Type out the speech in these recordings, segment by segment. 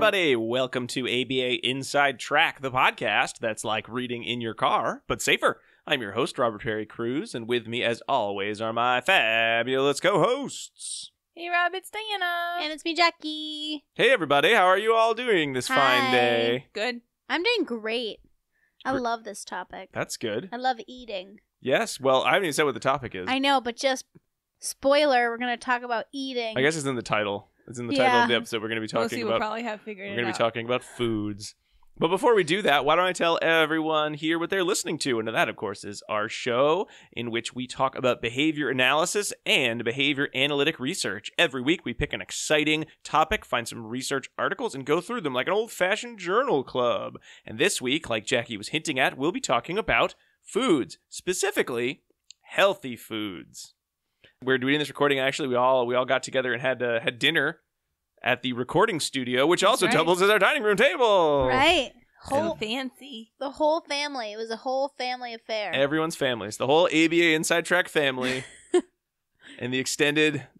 everybody. Welcome to ABA Inside Track, the podcast that's like reading in your car, but safer. I'm your host, Robert Perry Cruz, and with me, as always, are my fabulous co-hosts. Hey, Rob, it's Diana. And it's me, Jackie. Hey, everybody. How are you all doing this fine day? Good. I'm doing great. I love this topic. That's good. I love eating. Yes. Well, I haven't even said what the topic is. I know, but just spoiler, we're going to talk about eating. I guess it's in the title. It's in the title of the episode. We're going to be talking We'll probably have figured it out. We're going to be talking about foods. But before we do that, why don't I tell everyone here what they're listening to? And that, of course, is our show in which we talk about behavior analysis and behavior analytic research. Every week, we pick an exciting topic, find some research articles, and go through them like an old-fashioned journal club. And this week, like Jackie was hinting at, we'll be talking about foods, specifically healthy foods. We're doing this recording, actually, we all got together and had dinner at the recording studio, which also doubles as our dining room table. Right. Fancy. The whole family. It was a whole family affair. Everyone's family. It's the whole ABA Inside Track family. And the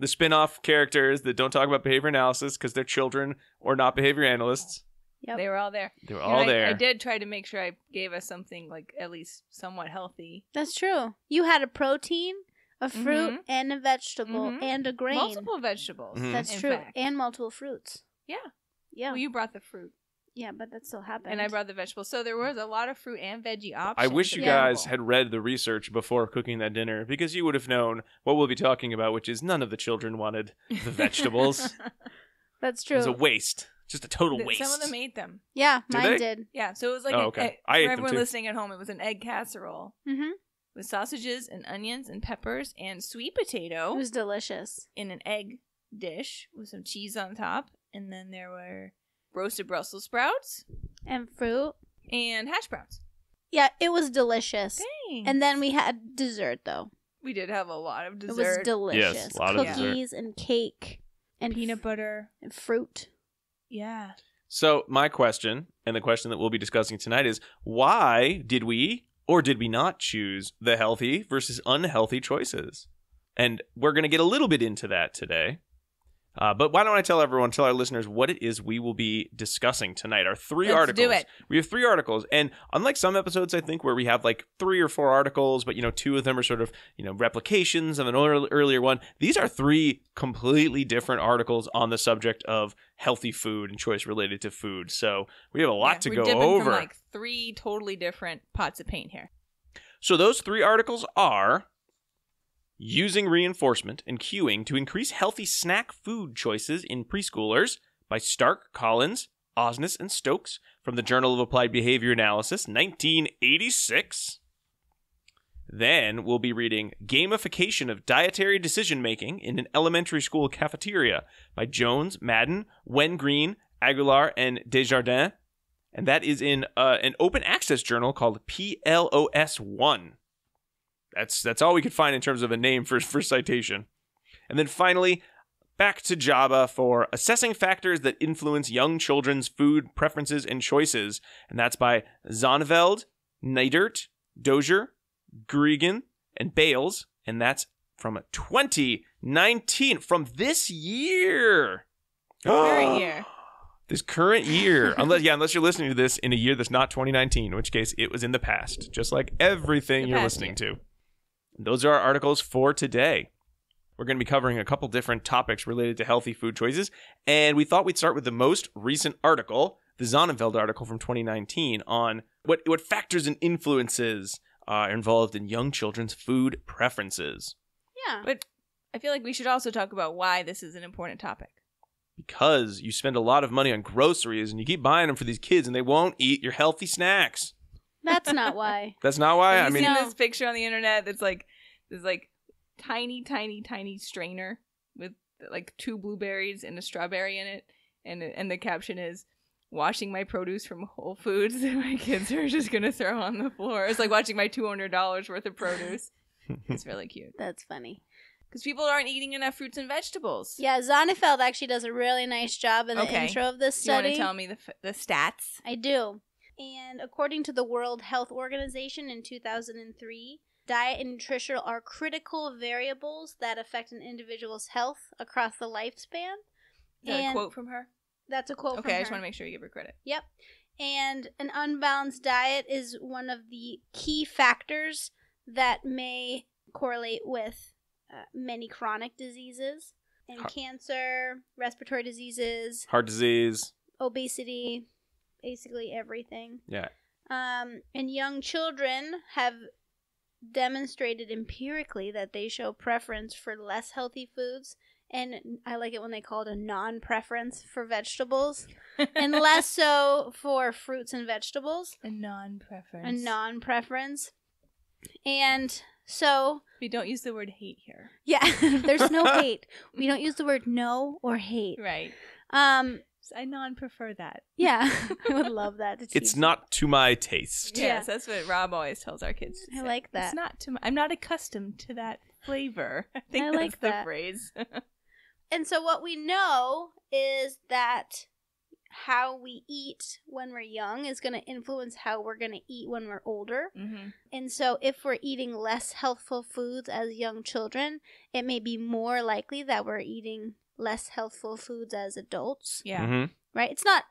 spin-off characters that don't talk about behavior analysis because they're children or not behavior analysts. Yep. They were all there. They were all there. I did try to make sure I gave us something like at least somewhat healthy. That's true. You had a protein, a fruit, and a vegetable, and a grain. Multiple vegetables. That's true. Fact. And multiple fruits. Yeah. Yeah. Well, you brought the fruit. Yeah, but that still happened. And I brought the vegetables. So there was a lot of fruit and veggie options. I wish you guys had read the research before cooking that dinner because you would have known what we'll be talking about, which is none of the children wanted the vegetables. That's true. It was a waste. Just a total waste. Some of them ate them. Yeah, Did mine they? did. Yeah, so it was like I ate for them everyone too. listening at home, it was an egg casserole. Mm-hmm. With sausages and onions and peppers and sweet potato. It was delicious. In an egg dish with some cheese on top. And then there were roasted Brussels sprouts. And fruit. And hash browns. Yeah, it was delicious. Thanks. And then we had dessert, though. We did have a lot of dessert. It was delicious. Yes, a lot of dessert. Cookies and cake. And peanut butter. And fruit. Yeah. So my question, and the question that we'll be discussing tonight is, why did we or did we not choose the healthy versus unhealthy choices? And we're going to get a little bit into that today. But why don't I tell our listeners what it is we will be discussing tonight? Our three articles. Let's do it. We have 3 articles. And unlike some episodes, I think, where we have like 3 or 4 articles, but, 2 of them are sort of, replications of an earlier one. These are 3 completely different articles on the subject of healthy food and choice related to food. So we have a lot to go over. From like 3 totally different pots of paint here. So those 3 articles are Using Reinforcement and Cueing to Increase Healthy Snack Food Choices in Preschoolers by Stark, Collins, Osnes, and Stokes from the Journal of Applied Behavior Analysis, 1986. Then we'll be reading Gamification of Dietary Decision-Making in an Elementary School Cafeteria by Jones, Madden, Wen Green, Aguilar, and Desjardins. And that is in an open access journal called PLOS1. That's all we could find in terms of a name for citation. And then finally, back to Java for Assessing Factors that Influence Young Children's Food Preferences and Choices. And that's by Zonneveld, Neidert, Dozier, Gureghian, and Bayles. And that's from 2019, from this year. Current year. This current year. Unless you're listening to this in a year that's not 2019, in which case it was in the past, just like everything you're listening to. Those are our articles for today. We're going to be covering a couple different topics related to healthy food choices, and we thought we'd start with the most recent article, the Zonneveld article from 2019, on what factors and influences are involved in young children's food preferences. Yeah. But I feel like we should also talk about why this is an important topic. Because you spend a lot of money on groceries, and you keep buying them for these kids, and they won't eat your healthy snacks. That's not why. That's not why? Have you seen this picture on the internet that's like this tiny strainer with like 2 blueberries and a strawberry in it, and the caption is, "Washing my produce from Whole Foods that my kids are just gonna throw on the floor." It's like watching my $200 worth of produce. It's really cute. That's funny. Because people aren't eating enough fruits and vegetables. Yeah, Zonneveld actually does a really nice job in the intro of this study. You want to tell me the stats? I do. And according to the World Health Organization in 2003, diet and nutrition are critical variables that affect an individual's health across the lifespan. Is that a quote from her? That's a quote from Okay, her. I just want to make sure you give her credit. Yep. And an unbalanced diet is one of the key factors that may correlate with many chronic diseases and cancer, respiratory diseases, Heart disease, obesity, basically everything. Yeah. And young children have demonstrated empirically that they show preference for less healthy foods. And I like it when they call it a non-preference for vegetables, and less so for fruits and vegetables. A non-preference. A non-preference. And so... We don't use the word hate here. Yeah, there's no hate. We don't use the word no or hate. Right. I non-prefer that. Yeah, I would love that. It's not to my taste. Yes, that's what Rob always tells our kids. I like that. It's not to I'm not accustomed to that flavor. I think I that's like the that. phrase. And so what we know is that how we eat when we're young is going to influence how we're going to eat when we're older. Mm-hmm. And so if we're eating less healthful foods as young children, it may be more likely that we're eating less healthful foods as adults. Yeah. Mm-hmm. Right? It's not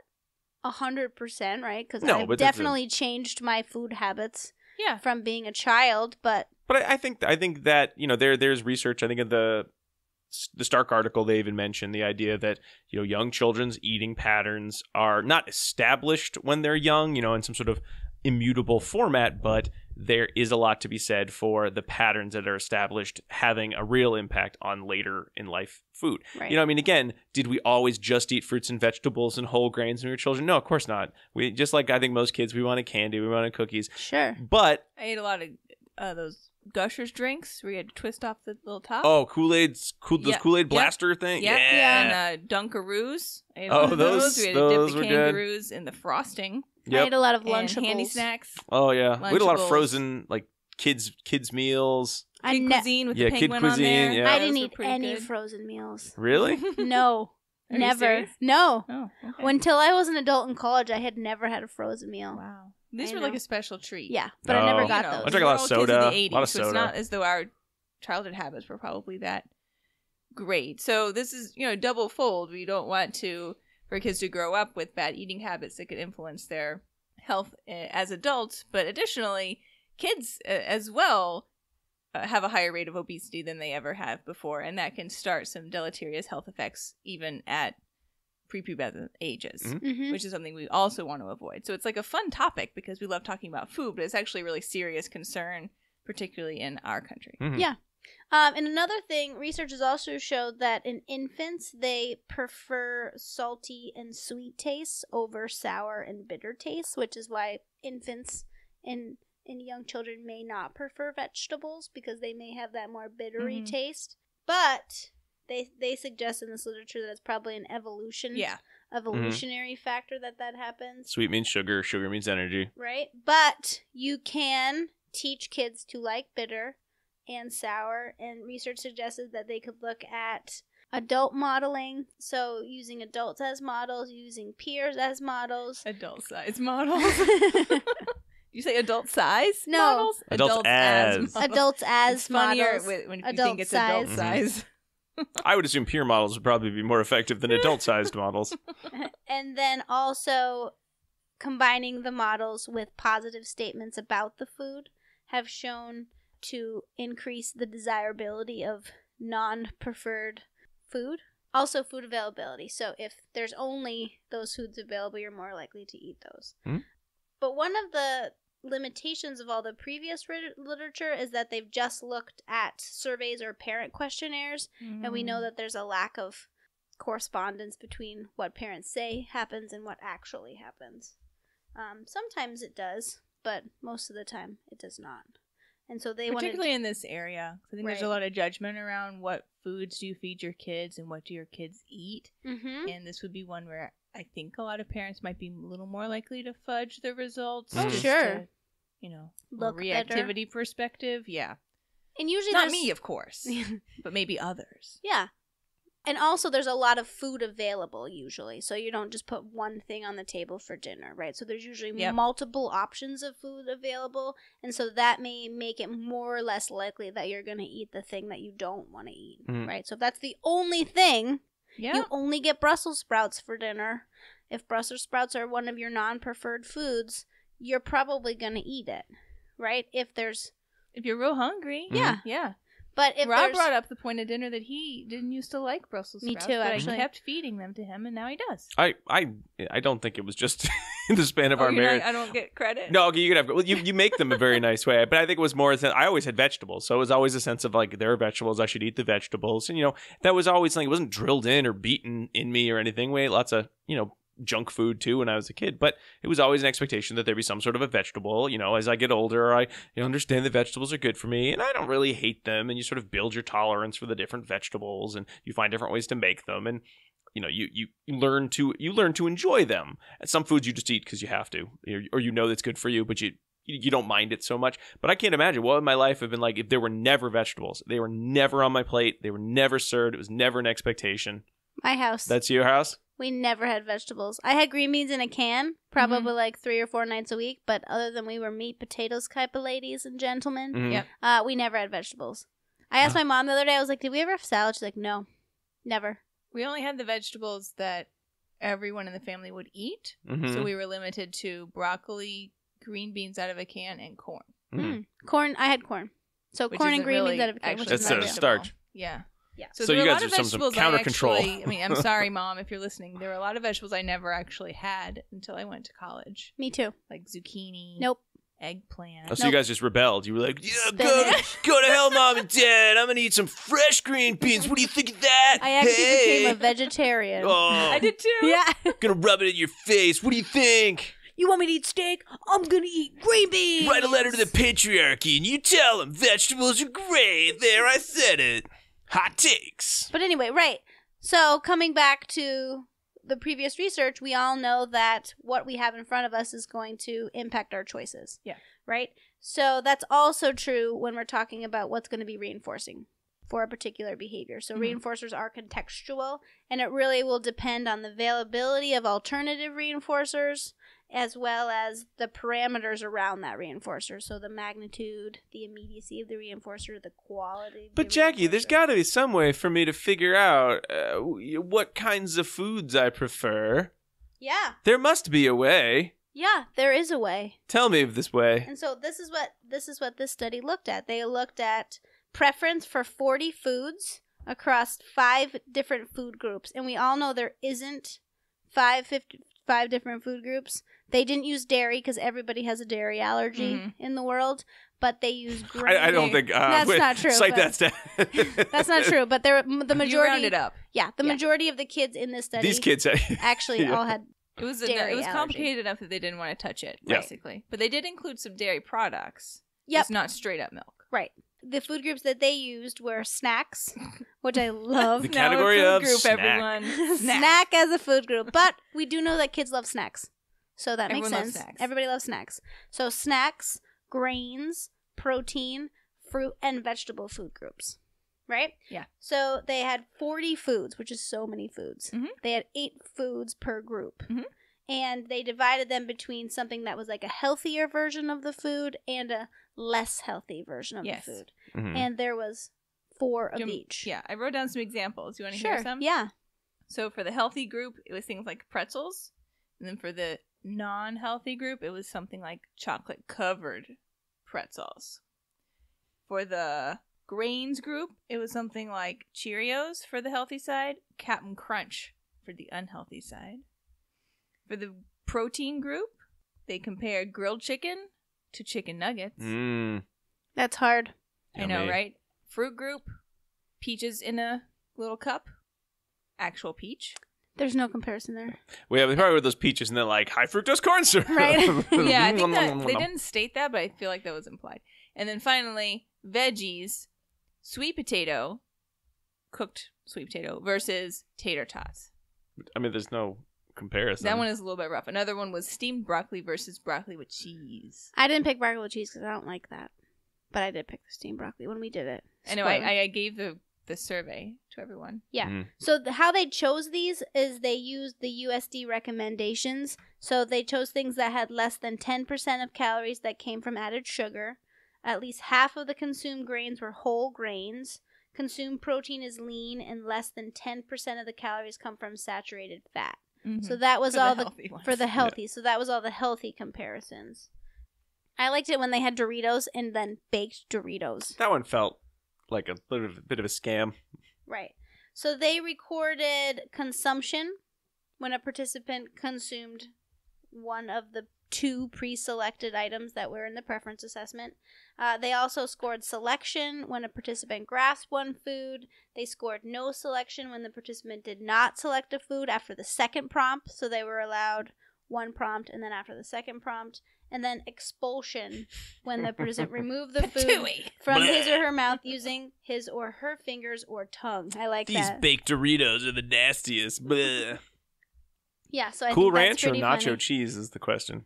100%, right? Because No, I've but that's definitely changed my food habits Yeah. from being a child, but I think that, you know, there's research. I think in the Stark article, they even mentioned the idea that, you know, young children's eating patterns are not established when they're young, you know, in some sort of immutable format, but there is a lot to be said for the patterns that are established having a real impact on later in life food. right. You know, I mean, again, did we always just eat fruits and vegetables and whole grains when we were children? No, of course not. We just like I think most kids, we wanted candy, we wanted cookies. Sure. But I ate a lot of those Gushers drinks where you had to twist off the little top. those Kool-Aid Yep. blaster thing. Yep. Yeah. And Dunkaroos. I ate a Oh, lot of those- We had to those dip were the good. kangaroos in the frosting. I Yep. ate a lot of And Lunchables. handy snacks. Oh yeah, we had a lot of Lunchables. frozen like kids meals. I, Kid ne- cuisine with Yeah, the kid penguin on cuisine, there. yeah. I Those didn't were eat pretty any good. frozen meals. Really? No. Are you Never. serious? No. Oh, okay. Until I was an adult in college, I had never had a frozen meal. Wow. These I were like know. a special treat. Yeah, but I never Oh. got You know, those. I drank a lot of we're all kids soda, in the 80s, a lot of so it's soda. not as though our childhood habits were probably that great. So this is, double fold. We don't want for kids to grow up with bad eating habits that could influence their health as adults, but additionally, kids as well have a higher rate of obesity than they ever have before, and that can start some deleterious health effects even at prepubescent ages. Mhm. Mm-hmm. Which is something we also want to avoid. So it's like a fun topic because we love talking about food, but it's actually a really serious concern, particularly in our country. Mhm. Yeah. And another thing, research has also showed that in infants, they prefer salty and sweet tastes over sour and bitter tastes, which is why infants and young children may not prefer vegetables because they may have that more bittery Mhm. taste. But they suggest in this literature that it's probably an evolutionary factor that happens. Sweet means sugar. Sugar means energy. Right? But you can teach kids to like bitter and sour, and research suggested that they could look at adult modeling, so using adults as models, using peers as models. Adult size models. You say adult size No. models? Adults as. models. Adults as It's funnier models. when you adult think it's size. adult size. I would assume peer models would probably be more effective than adult-sized models. And then also combining the models with positive statements about the food have shown to increase the desirability of non-preferred food. Also food availability. So if there's only those foods available, you're more likely to eat those. Mhm. But one of the limitations of all the previous literature is that they've just looked at surveys or parent questionnaires, and we know that there's a lack of correspondence between what parents say happens and what actually happens. Sometimes it does, but most of the time it does not. And so they particularly in this area, I think there's a Right. lot of judgment around what foods do you feed your kids and what do your kids eat. Mm-hmm. And this would be one where I think a lot of parents might be a little more likely to fudge the results. Oh, just sure. to, Look reactivity perspective. Yeah. And usually Not there's me, of course, but maybe others. Yeah. And also there's a lot of food available usually. So you don't just put one thing on the table for dinner, right? So there's usually Yep. multiple options of food available. And so that may make it more or less likely that you're going to eat the thing that you don't want to eat, Mhm. right? So if that's the only thing Yeah. You only get Brussels sprouts for dinner. If Brussels sprouts are one of your non-preferred foods, you're probably going to eat it, right? If you're real hungry. Yeah. Yeah. But if Rob brought up the point at dinner that he didn't used to like Brussels Me sprouts. too, but actually. I kept feeding them to him, and now he does. I don't think it was just in the span of our you're marriage. I don't get credit? No, okay, you could have. Well, you make them a very nice way, but I think it was more. I always had vegetables, so it was always a sense of like there are vegetables. I should eat the vegetables, and that was always something. It wasn't drilled in or beaten in me or anything. We ate lots of junk food too when I was a kid, but it was always an expectation that there be some sort of a vegetable. As I get older, I understand that vegetables are good for me, and I don't really hate them. And you sort of build your tolerance for the different vegetables, and you find different ways to make them, and you learn to enjoy them. And some foods you just eat because you have to, or that's good for you, but you don't mind it so much. But I can't imagine what would my life have been like if there were never vegetables. They were never on my plate. They were never served. It was never an expectation. My house. That's your house? We never had vegetables. I had green beans in a can, probably like 3 or 4 nights a week, but other than we were meat, potatoes type of ladies and gentlemen, Yep. We never had vegetables. I asked my mom the other day, I was like, did we ever have salad? She's like, no, never. We only had the vegetables that everyone in the family would eat, so we were limited to broccoli, green beans out of a can, and corn. Corn, I had corn. So Which corn and isn't green really beans out of a can. actually Which is That's not a real. starch. Yeah. Yeah. So So there you were a guys lot of are some vegetables counter I control. actually, I'm sorry, Mom, if you're listening. There were a lot of vegetables I never actually had until I went to college. Me too. Like zucchini. Nope. Eggplant. Oh, so you guys just rebelled. You were like, yeah, Spinach. go to hell, Mom and Dad. I'm going to eat some fresh green beans. What do you think of that? I actually Hey. became a vegetarian. Oh, I did too. Yeah. Gonna rub it in your face. What do you think? You want me to eat steak? I'm gonna eat green beans. Write a letter to the patriarchy and you tell them vegetables are great. There, I said it. Hot takes. But anyway, right. So coming back to the previous research, we all know that what we have in front of us is going to impact our choices. Yeah. Right? So that's also true when we're talking about what's going to be reinforcing for a particular behavior. So reinforcers are contextual, and it really will depend on the availability of alternative reinforcers as well as the parameters around that reinforcer. So the magnitude, the immediacy of the reinforcer, the quality of But the Jackie, there's reinforcer. got to be some way for me to figure out what kinds of foods I prefer. Yeah. There must be a way. Yeah, there is a way. Tell me of this way. And so this is what this study looked at. They looked at preference for 40 foods across 5 different food groups. And we all know there isn't 5 different food groups. They didn't use dairy because everybody has a dairy allergy in the world, but they use grain. I don't think that's not true. Cite but- that That's not true, but the majority You rounded up. Yeah, the majority of the kids in this study These kids. actually all had It was dairy allergy. complicated enough that they didn't want to touch it, Yeah. basically. But they did include some dairy products. Yep. It's not straight up milk. right. The food groups that they used were snacks, which I love. The Now a category food of group, snack. everyone. Snack as a food group, but we do know that kids love snacks, so that Everyone makes loves sense. snacks. Everybody loves snacks. So snacks, grains, protein, fruit, and vegetable food groups, right? Yeah. So they had 40 foods, which is so many foods. Mhm. They had 8 foods per group. Mhm. And they divided them between something that was like a healthier version of the food and a less healthy version of Yes. the food. Mhm. And there was 4 of Jim- each. Yeah, I wrote down some examples. You want to Sure. hear some? Yeah. So for the healthy group, it was things like pretzels. And then for the non-healthy group, it was something like chocolate-covered pretzels. For the grains group, it was something like Cheerios for the healthy side, Cap'n Crunch for the unhealthy side. For the protein group, they compared grilled chicken to chicken nuggets. Mm, That's hard. I know, yummy. right? Fruit group, peaches in a little cup, actual peach. There's no comparison there. Well, yeah, they probably were those peaches and then like high fructose corn syrup. Right. Yeah, I think that they didn't state that, but I feel like that was implied. And then finally, veggies, sweet potato, cooked sweet potato versus tater tots. I mean, there's no comparison. That one is a little bit rough. Another one was steamed broccoli versus broccoli with cheese. I didn't pick broccoli with cheese because I don't like that. But I did pick the steamed broccoli when we did it. I know, Spoiler. I gave the survey to everyone. Yeah. Mhm. So how they chose these is they used the USD recommendations. So they chose things that had less than 10% of calories that came from added sugar. At least half of the consumed grains were whole grains. Consumed protein is lean, and less than 10% of the calories come from saturated fat. Mhm. So that was For the all healthy ones. for the healthy. So that was all the healthy comparisons. I liked it when they had Doritos and then baked Doritos. That one felt like a bit of a scam. Right. So they recorded consumption when a participant consumed one of the 2 pre-selected items that were in the preference assessment. They also scored selection when a participant grasped one food. They scored no selection when the participant did not select a food after the second prompt. So they were allowed one prompt and then after the second prompt. And then expulsion when the participant removed the food from his or her mouth using his or her fingers or tongue. I like that. These baked Doritos are the nastiest. Bleh. Yeah, so I Cool think that's Ranch or pretty nacho funny. cheese is the question.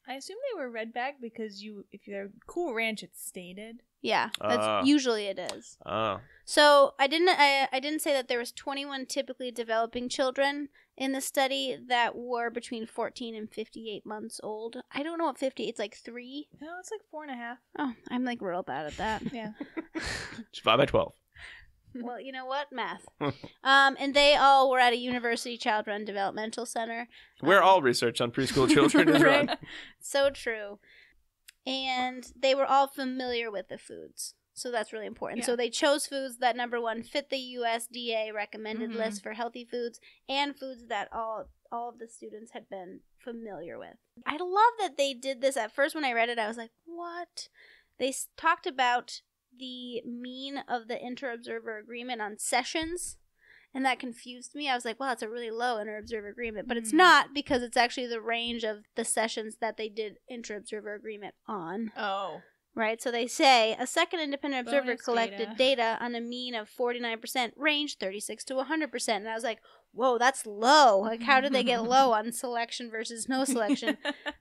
I assume they were red bag because if they're Cool Ranch, it's stated. Yeah, that's usually it is. Oh. So I didn't say that there was 21 typically developing children in the study that were between 14 and 58 months old. I don't know what 50. It's like 3. No, it's like 4.5. Oh, I'm like real bad at that. Yeah. It's 5 by 12. Well, you know what? Math. And they all were at a university child-run developmental center. Where all research on preschool children is run. Right. So true. And they were all familiar with the foods. So that's really important. Yeah. So they chose foods that, number one, fit the USDA recommended Mhm. list for healthy foods and foods that all of the students had been familiar with. I love that they did this. At first when I read it, I was like, what? They talked about the mean of the inter-observer agreement on sessions, and that confused me. I was like, well, that's a really low inter-observer agreement, but it's not, because it's actually the range of the sessions that they did inter-observer agreement on. Oh. Right, so they say a second independent observer Bonus collected data on a mean of 49%, range 36 to 100%. And I was like, whoa, that's low. Like, how did they get low on selection versus no selection?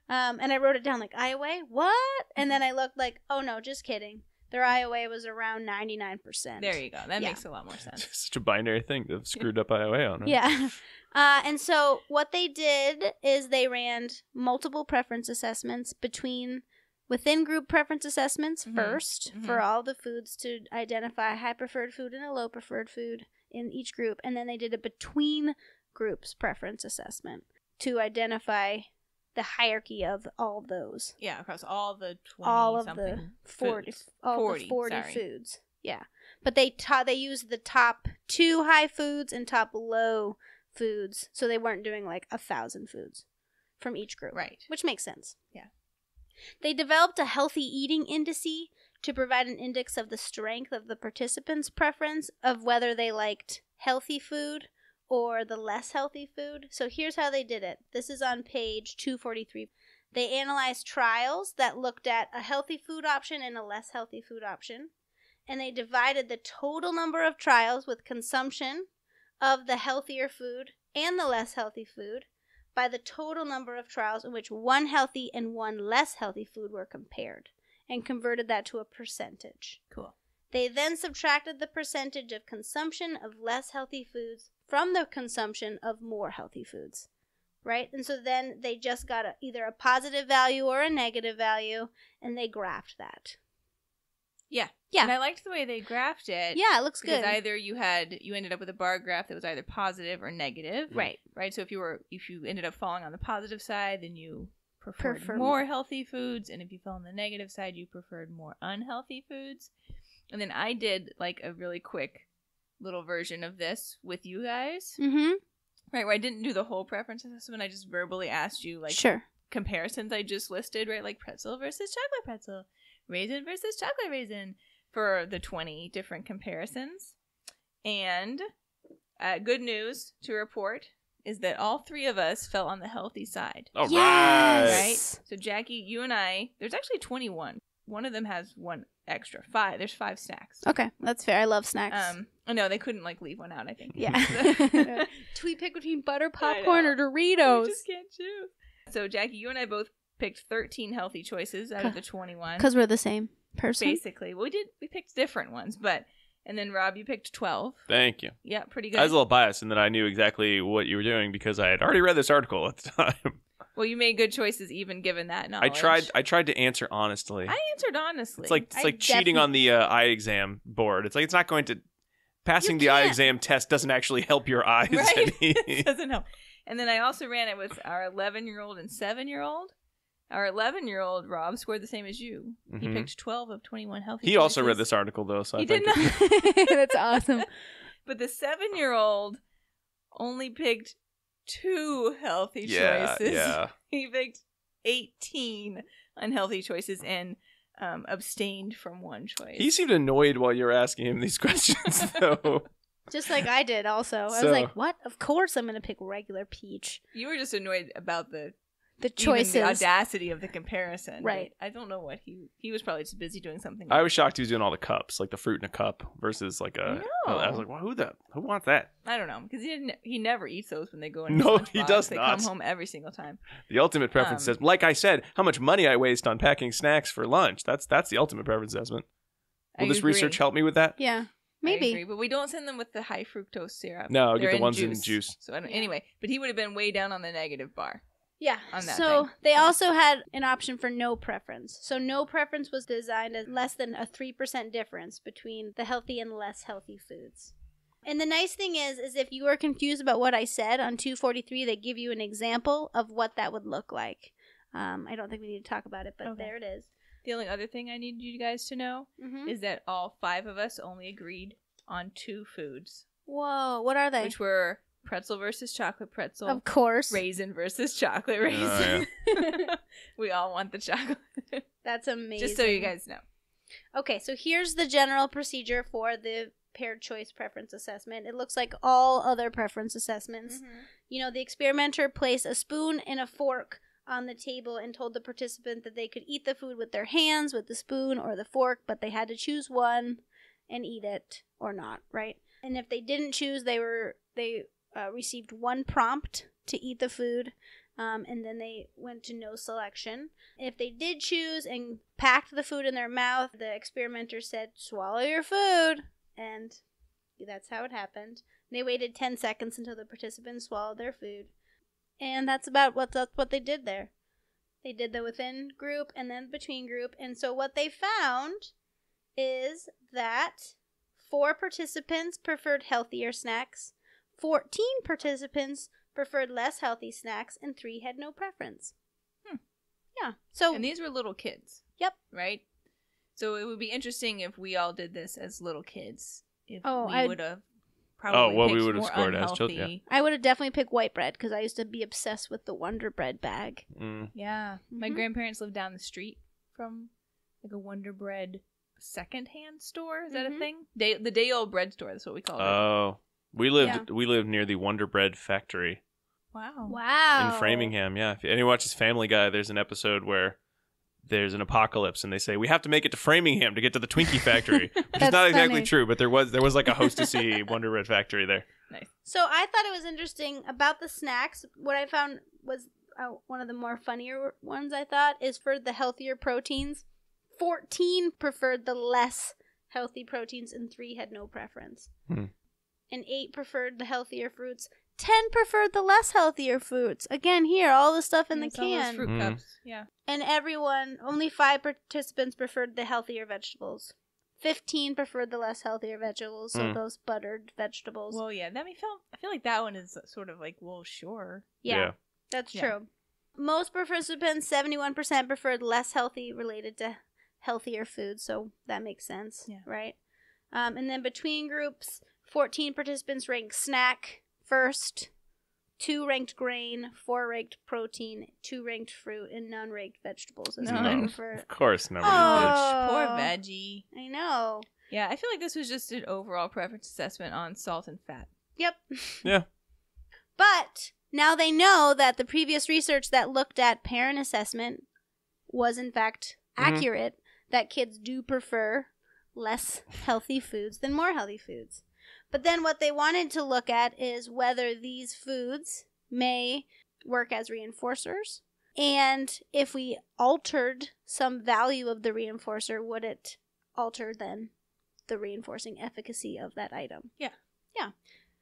And I wrote it down like, IOA? What? And then I looked like, oh no, just kidding. Their IOA was around 99%. There you go. That Yeah. makes a lot more sense. It's such a binary thing to have screwed up IOA on. Right? Yeah. And so what they did is they ran multiple preference assessments within group preference assessments first for all the foods to identify a high preferred food and a low preferred food in each group. And then they did a between groups preference assessment to identify the hierarchy of all of those. Yeah, across all the 20 All of something the 40 foods. all the 40 sorry. foods. Yeah. But they used the top 2 high foods and top low foods. So they weren't doing like 1,000 foods from each group. Right. Which makes sense. Yeah. They developed a healthy eating indice to provide an index of the strength of the participants' preference of whether they liked healthy food or the less healthy food. So here's how they did it. This is on page 243. They analyzed trials that looked at a healthy food option and a less healthy food option. And they divided the total number of trials with consumption of the healthier food and the less healthy food by the total number of trials in which one healthy and one less healthy food were compared, and converted that to a percentage. Cool. They then subtracted the percentage of consumption of less healthy foods from the consumption of more healthy foods, right? And so then they just got either a positive value or a negative value, and they graphed that. Yeah. Yeah. And I liked the way they graphed it. Yeah, it looks Because good. either you ended up with a bar graph that was either positive or negative. Right. Right. So if you ended up falling on the positive side, then you preferred Prefer more healthy foods, and if you fell on the negative side, you preferred more unhealthy foods. And then I did like a really quick little version of this with you guys. Mm-hmm. Right, where I didn't do the whole preference assessment. I just verbally asked you like Sure. comparisons I just listed, right? Like pretzel versus chocolate pretzel, raisin versus chocolate raisin, for the 20 different comparisons. And good news to report is that all 3 of us fell on the healthy side. All Yes! right. Right? So Jackie, you and I, there's actually 21. One of them has one extra. 5. There's 5 snacks. Okay, that's fair. I love snacks. Oh no, they couldn't like leave one out, I think. Yeah. Do we pick between butter popcorn or Doritos? You just can't choose. So Jackie, you and I both picked 13 healthy choices out of the 21. Because we're the same person. Basically. We picked different ones, and then Rob, you picked 12. Thank you. Yeah, pretty good. I was a little biased in that I knew exactly what you were doing because I had already read this article at the time. Well, you made good choices even given that knowledge. I tried to answer honestly. I answered honestly. It's like cheating on the eye exam board. It's like it's not going to Passing You the eye can't. exam test doesn't actually help your eyes Right? any. It doesn't help. And then I also ran it with our 11-year-old and 7-year-old. Our 11-year-old, Rob, scored the same as you. He Mhm. picked 12 of 21 healthy He also choices. read this article, though, so He I did think not. That's awesome. But the 7-year-old only picked 2 healthy choices. Yeah. He picked 18 unhealthy choices and abstained from 1 choice. He seemed annoyed while you were asking him these questions, though. Just like I did also. I So- was like, what? Of course I'm going to pick regular peach. You were just annoyed about the The even choices. the audacity of the comparison. Right. But I don't know what he was probably just busy doing something. I was shocked he was doing all the cups, like the fruit in a cup versus like a. I know. I was like, well, who wants that? I don't know because he never eats those when they go in. No, his he lunchbox. does They not. come home every single time. The ultimate preference Um, assessment. Like I said, how much money I waste on packing snacks for lunch. That's the ultimate preference assessment. Will I this agree. research help me with that? Yeah. I agree, Maybe. but we don't send them with the high fructose syrup. No, I'll They're get the ones in juice. So I don't, Yeah. anyway, but he would have been way down on the negative bar. Yeah. On that So thing. they also had an option for no preference. So no preference was designed as less than a 3% difference between the healthy and less healthy foods. And the nice thing is if you are confused about what I said on 243, they give you an example of what that would look like. I don't think we need to talk about it, but Okay. there it is. The only other thing I need you guys to know Mm-hmm. is that all 5 of us only agreed on 2 foods, Whoa, what are they? which were pretzel versus chocolate pretzel, Of course. raisin versus chocolate raisin. We all want the chocolate. That's amazing. Just so you guys know. Okay, so here's the general procedure for the paired choice preference assessment. It looks like all other preference assessments. You know, the experimenter placed a spoon and a fork on the table and told the participant that they could eat the food with their hands, with the spoon, or the fork, but they had to choose one and eat it or not, right? And if they didn't choose, they received 1 prompt to eat the food, and then they went to no selection. If they did choose and packed the food in their mouth, the experimenter said, "Swallow your food," and that's how it happened. They waited 10 seconds until the participants swallowed their food. And that's what they did there. They did the within group and then between group. And so what they found is that 4 participants preferred healthier snacks, 14 participants preferred less healthy snacks, and 3 had no preference. Yeah. So And these were little kids. Yep. Right? So it would be interesting if we all did this as little kids. If Oh, we I- would have probably what we picked would have more scored as children, unhealthy. I would have definitely picked white bread because I used to be obsessed with the Wonder Bread bag. Yeah. My Mhm. grandparents lived down the street from like a Wonder Bread secondhand store. Is that a Mhm. thing? The day old bread store. That's what we call it. Oh, we lived near the Wonder Bread factory Wow. Wow. in Framingham. Yeah, if anyone watches Family Guy, there's an episode where there's an apocalypse and they say we have to make it to Framingham to get to the Twinkie factory, which is That's not exactly funny. true, but there was like a hostessy Wonder Bread factory there. Nice. So I thought it was interesting about the snacks. What I found was one of the more funnier ones, I thought, is for the healthier proteins. 14 preferred the less healthy proteins and 3 had no preference. Hmm. And 8 preferred the healthier fruits. 10 preferred the less healthier foods. Again, here, all the stuff in the It's all those can. fruit Mm. cups. Yeah. And only 5 participants preferred the healthier vegetables. 15 preferred the less healthier vegetables, so those buttered vegetables. Well, yeah. I feel like that one is sort of like, well, sure. Yeah, that's Yeah. true. Most participants, 71%, preferred less healthy related to healthier foods, so that makes sense, Yeah. right? And then between groups, 14 participants ranked snack first, 2 ranked grain, 4 ranked protein, 2 ranked fruit, and none ranked vegetables. As None. one for... Of course, nobody Oh. Poor veggie. I know. Yeah, I feel like this was just an overall preference assessment on salt and fat. Yep. Yeah. But now they know that the previous research that looked at parent assessment was in fact accurate, that kids do prefer less healthy foods than more healthy foods. But then what they wanted to look at is whether these foods may work as reinforcers, and if we altered some value of the reinforcer, would it alter then the reinforcing efficacy of that item? Yeah. Yeah.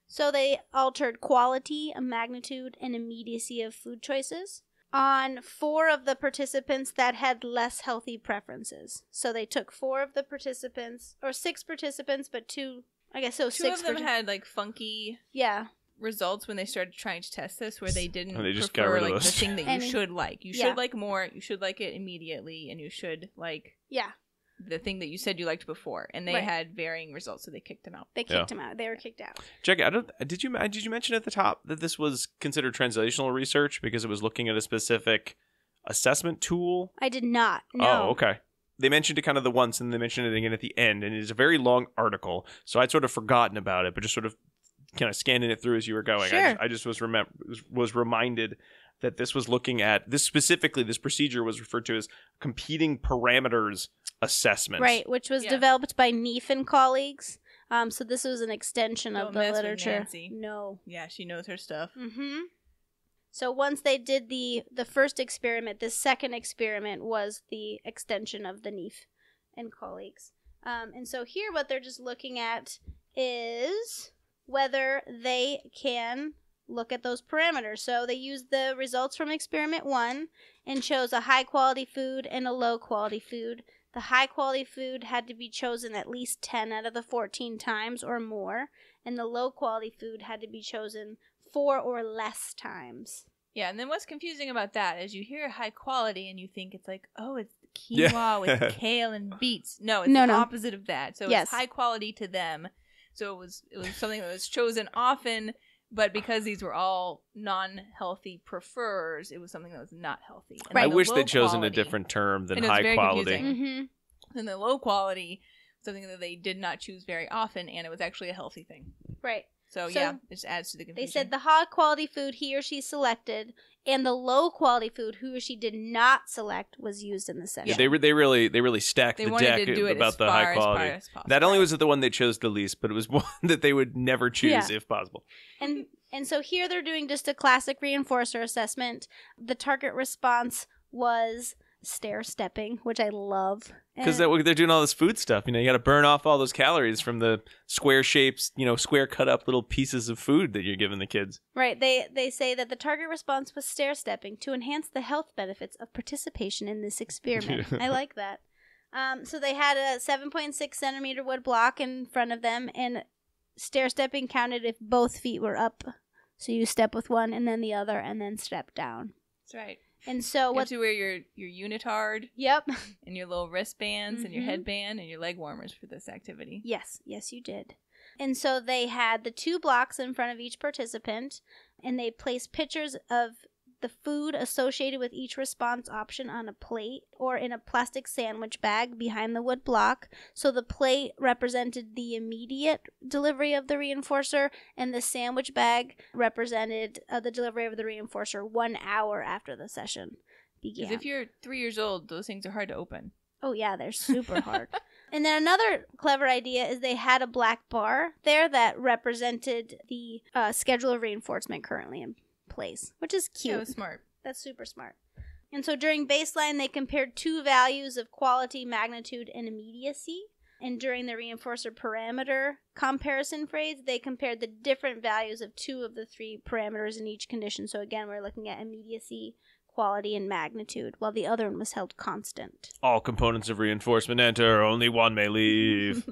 So they altered quality, magnitude, and immediacy of food choices on 4 of the participants that had less healthy preferences. So they took 4 of the participants, or 6 participants, but 2 I guess so. Two of them had like funky results when they started trying to test this, where they didn't they just prefer got rid of like the those. thing that you should like. You should like more. You should like it immediately, and you should like the thing that you said you liked before. And they had varying results, so they kicked them out. They kicked them out. They were kicked out. Jackie, did you mention at the top that this was considered translational research because it was looking at a specific assessment tool? I did not. No. Oh, okay. They mentioned it kind of the once, and they mentioned it again at the end, and it is a very long article, so I'd sort of forgotten about it, but just sort of kind of scanning it through as you were going. Sure. I just was reminded that this was looking at this specifically. This procedure was referred to as competing parameters assessment, right? Which was developed by Neef and colleagues. So this was an extension of the literature. No, yeah, she knows her stuff. Mm-hmm. So once they did the first experiment, the second experiment was the extension of the Neef and colleagues. And so here, what they're just looking at is whether they can look at those parameters. So they used the results from experiment 1 and chose a high quality food and a low quality food. The high quality food had to be chosen at least 10 out of the 14 times or more, and the low quality food had to be chosen 4 or less times. Yeah, and then what's confusing about that is you hear high quality and you think it's like, oh, it's quinoa with kale and beets. No, it's the opposite of that. So it's high quality to them. So it was something that was chosen often, but because these were all non-healthy preferrers, it was something that was not healthy. And I wish they'd chosen a different term than high quality. Mm-hmm. And the low quality, something that they did not choose very often, and it was actually a healthy thing. Right. So yeah, it just adds to the confusion. They said the high quality food he or she selected and the low quality food he or she did not select was used in the session. Yeah, they really stacked the deck about the high quality. Not only was it the one they chose the least, but it was one that they would never choose if possible. And so here they're doing just a classic reinforcer assessment. The target response was stair-stepping, which I love. Because they're doing all this food stuff. You got to burn off all those calories from the square shapes, square cut up little pieces of food that you're giving the kids. Right. They say that the target response was stair-stepping to enhance the health benefits of participation in this experiment. I like that. So they had a 7.6 centimeter wood block in front of them, and stair-stepping counted if both feet were up. So you step with one and then the other and then step down. That's right. And so you have to wear your unitard. Yep. And your little wristbands and your headband and your leg warmers for this activity. Yes, you did. And so they had the 2 blocks in front of each participant, and they placed pictures of the food associated with each response option on a plate or in a plastic sandwich bag behind the wood block. So the plate represented the immediate delivery of the reinforcer, and the sandwich bag represented the delivery of the reinforcer 1 hour after the session began. Because if you're 3 years old, those things are hard to open. Oh yeah, they're super hard. And then another clever idea is they had a black bar there that represented the schedule of reinforcement currently in place, which is cute. Yeah, that's smart. That's super smart. And so during baseline, they compared 2 values of quality, magnitude, and immediacy. And during the reinforcer parameter comparison phase, they compared the different values of 2 of the 3 parameters in each condition. So again, we're looking at immediacy, quality, and magnitude, while the other one was held constant. All components of reinforcement enter, only one may leave.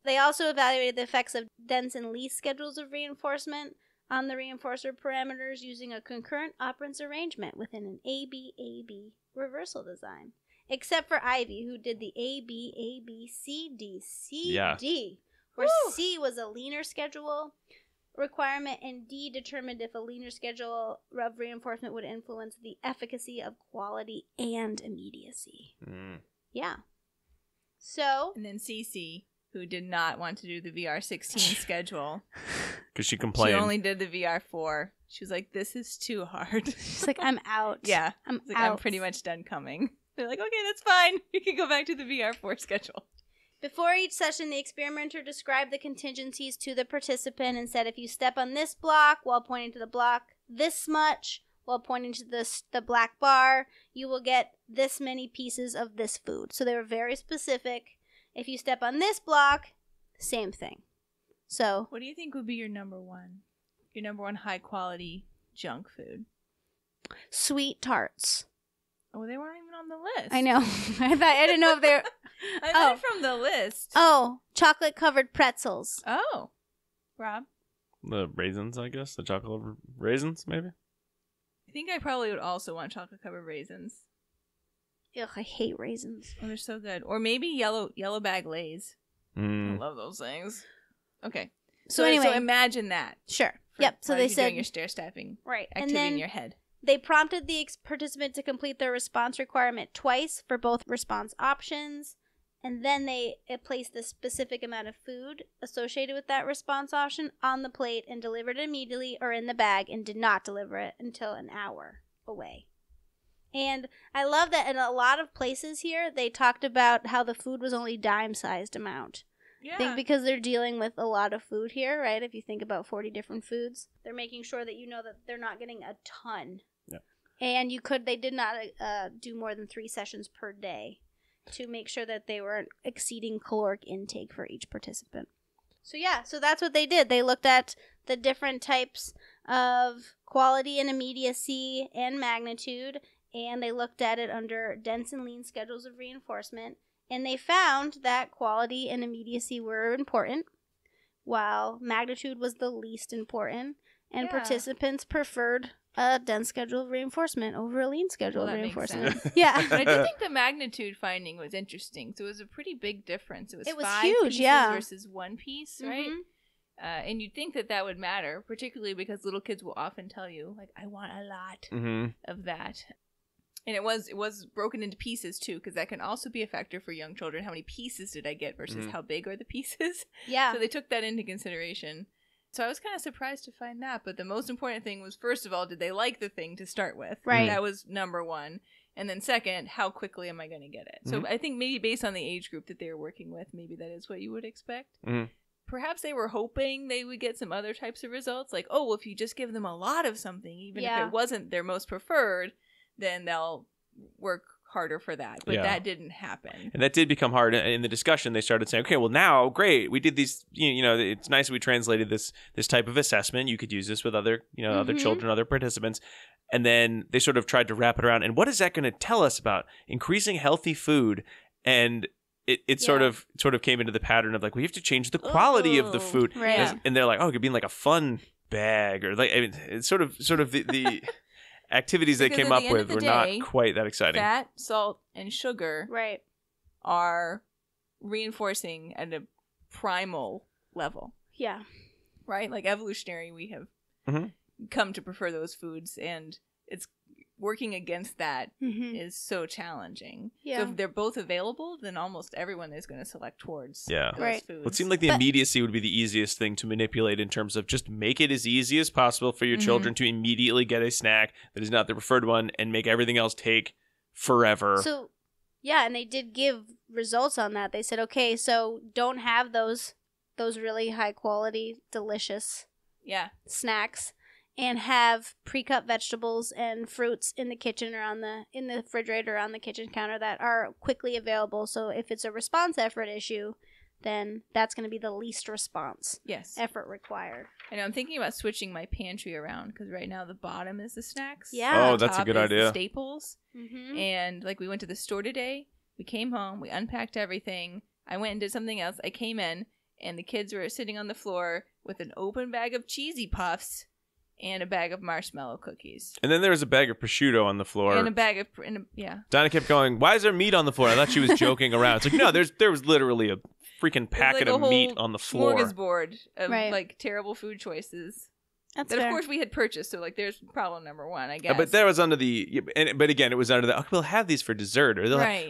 They also evaluated the effects of dense and least schedules of reinforcement on the reinforcer parameters using a concurrent operance arrangement within an AB-AB reversal design. Except for Ivy, who did the AB-AB-CD-CD, where C was a leaner schedule requirement and D determined if a leaner schedule of reinforcement would influence the efficacy of quality and immediacy. Yeah. So... And then CC, who did not want to do the VR16 schedule. Because she complained. She only did the VR4. She was like, this is too hard. She's like, I'm out. Yeah. I'm out. out. I'm pretty much done coming. They're like, okay, that's fine. You can go back to the VR4 schedule. Before each session, the experimenter described the contingencies to the participant and said, if you step on this block while pointing to the block this much, while pointing to the black bar, you will get this many pieces of this food. So they were very specific. If you step on this block, same thing. So, what do you think would be your number one? Your number one high quality junk food? Sweet tarts. Oh, they weren't even on the list. I know. I didn't know if they were. I meant from the list. Oh, chocolate-covered pretzels. Oh. Rob? The raisins, I guess. The chocolate raisins, maybe? I think I probably would also want chocolate-covered raisins. Ugh, I hate raisins. Oh, they're so good. Or maybe yellow bag Lays. I love those things. Okay. So anyway. So imagine that. Sure. Yep. So they said doing your stair-stepping right, activity in your head. They prompted the participant to complete their response requirement twice for both response options, and then it placed the specific amount of food associated with that response option on the plate and delivered it immediately or in the bag, and did not deliver it until an hour away. And I love that in a lot of places here, they talked about how the food was only dime-sized amount. Yeah. I think because they're dealing with a lot of food here, right? If you think about 40 different foods, they're making sure that you know that they're not getting a ton. Yeah. And they did not do more than 3 sessions per day to make sure that they weren't exceeding caloric intake for each participant. So that's what they did. They looked at the different types of quality and immediacy and magnitude, and they looked at it under dense and lean schedules of reinforcement. And they found that quality and immediacy were important, while magnitude was the least important, and participants preferred a dense schedule of reinforcement over a lean schedule of reinforcement. Yeah. But I do think the magnitude finding was interesting. So it was a pretty big difference. It was 5 huge, pieces versus 1 piece, right? And you'd think that would matter, particularly because little kids will often tell you, like, I want a lot of that. And it was broken into pieces, too, because that can also be a factor for young children. How many pieces did I get versus how big are the pieces? Yeah. So they took that into consideration. So I was kind of surprised to find that. But the most important thing was, first of all, did they like the thing to start with? Right. That was number one. And then second, how quickly am I going to get it? So I think maybe based on the age group that they were working with, maybe that is what you would expect. Perhaps they were hoping they would get some other types of results. Like, oh, well, if you just give them a lot of something, even if it wasn't their most preferred, then they'll work harder for that. But that didn't happen. And that did become hard. In the discussion, they started saying, okay, well, now, great, we did these, it's nice we translated this type of assessment. You could use this with other, other children, other participants. And then they sort of tried to wrap it around. And what is that going to tell us about increasing healthy food? And it sort of came into the pattern of like, we have to change the quality of the food. Right. And they're like, oh, it could be like a fun bag, or like, I mean, it's sort of the activities they came up with were not quite that exciting. Fat, salt, and sugar are reinforcing at a primal level. Yeah. Right? Like evolutionary, we have come to prefer those foods, and it's working against that is so challenging. Yeah. So if they're both available, then almost everyone is going to select towards those foods. Well, it seemed like the immediacy would be the easiest thing to manipulate in terms of just make it as easy as possible for your children to immediately get a snack that is not the preferred one, and make everything else take forever. So, yeah, and they did give results on that. They said, okay, so don't have those really high quality, delicious snacks, and have pre-cut vegetables and fruits in the kitchen or in the refrigerator or on the kitchen counter that are quickly available. So if it's a response effort issue, then that's going to be the least response effort required. I know, I'm thinking about switching my pantry around, because right now the bottom is the snacks. Yeah. Oh, that's a good idea. The staples. And like, we went to the store today. We came home. We unpacked everything. I went and did something else. I came in, and the kids were sitting on the floor with an open bag of Cheesy Puffs and a bag of marshmallow cookies. And then there was a bag of prosciutto on the floor. And a bag of... Dinah kept going, why is there meat on the floor? I thought she was joking around. It's like, no, there was literally a freaking packet of meat on the floor. Smorgasbord of like terrible food choices. That's that fair. Of course we had purchased, so like there's problem number one, I guess. But that was under but again, it was under the, we'll have these for dessert, or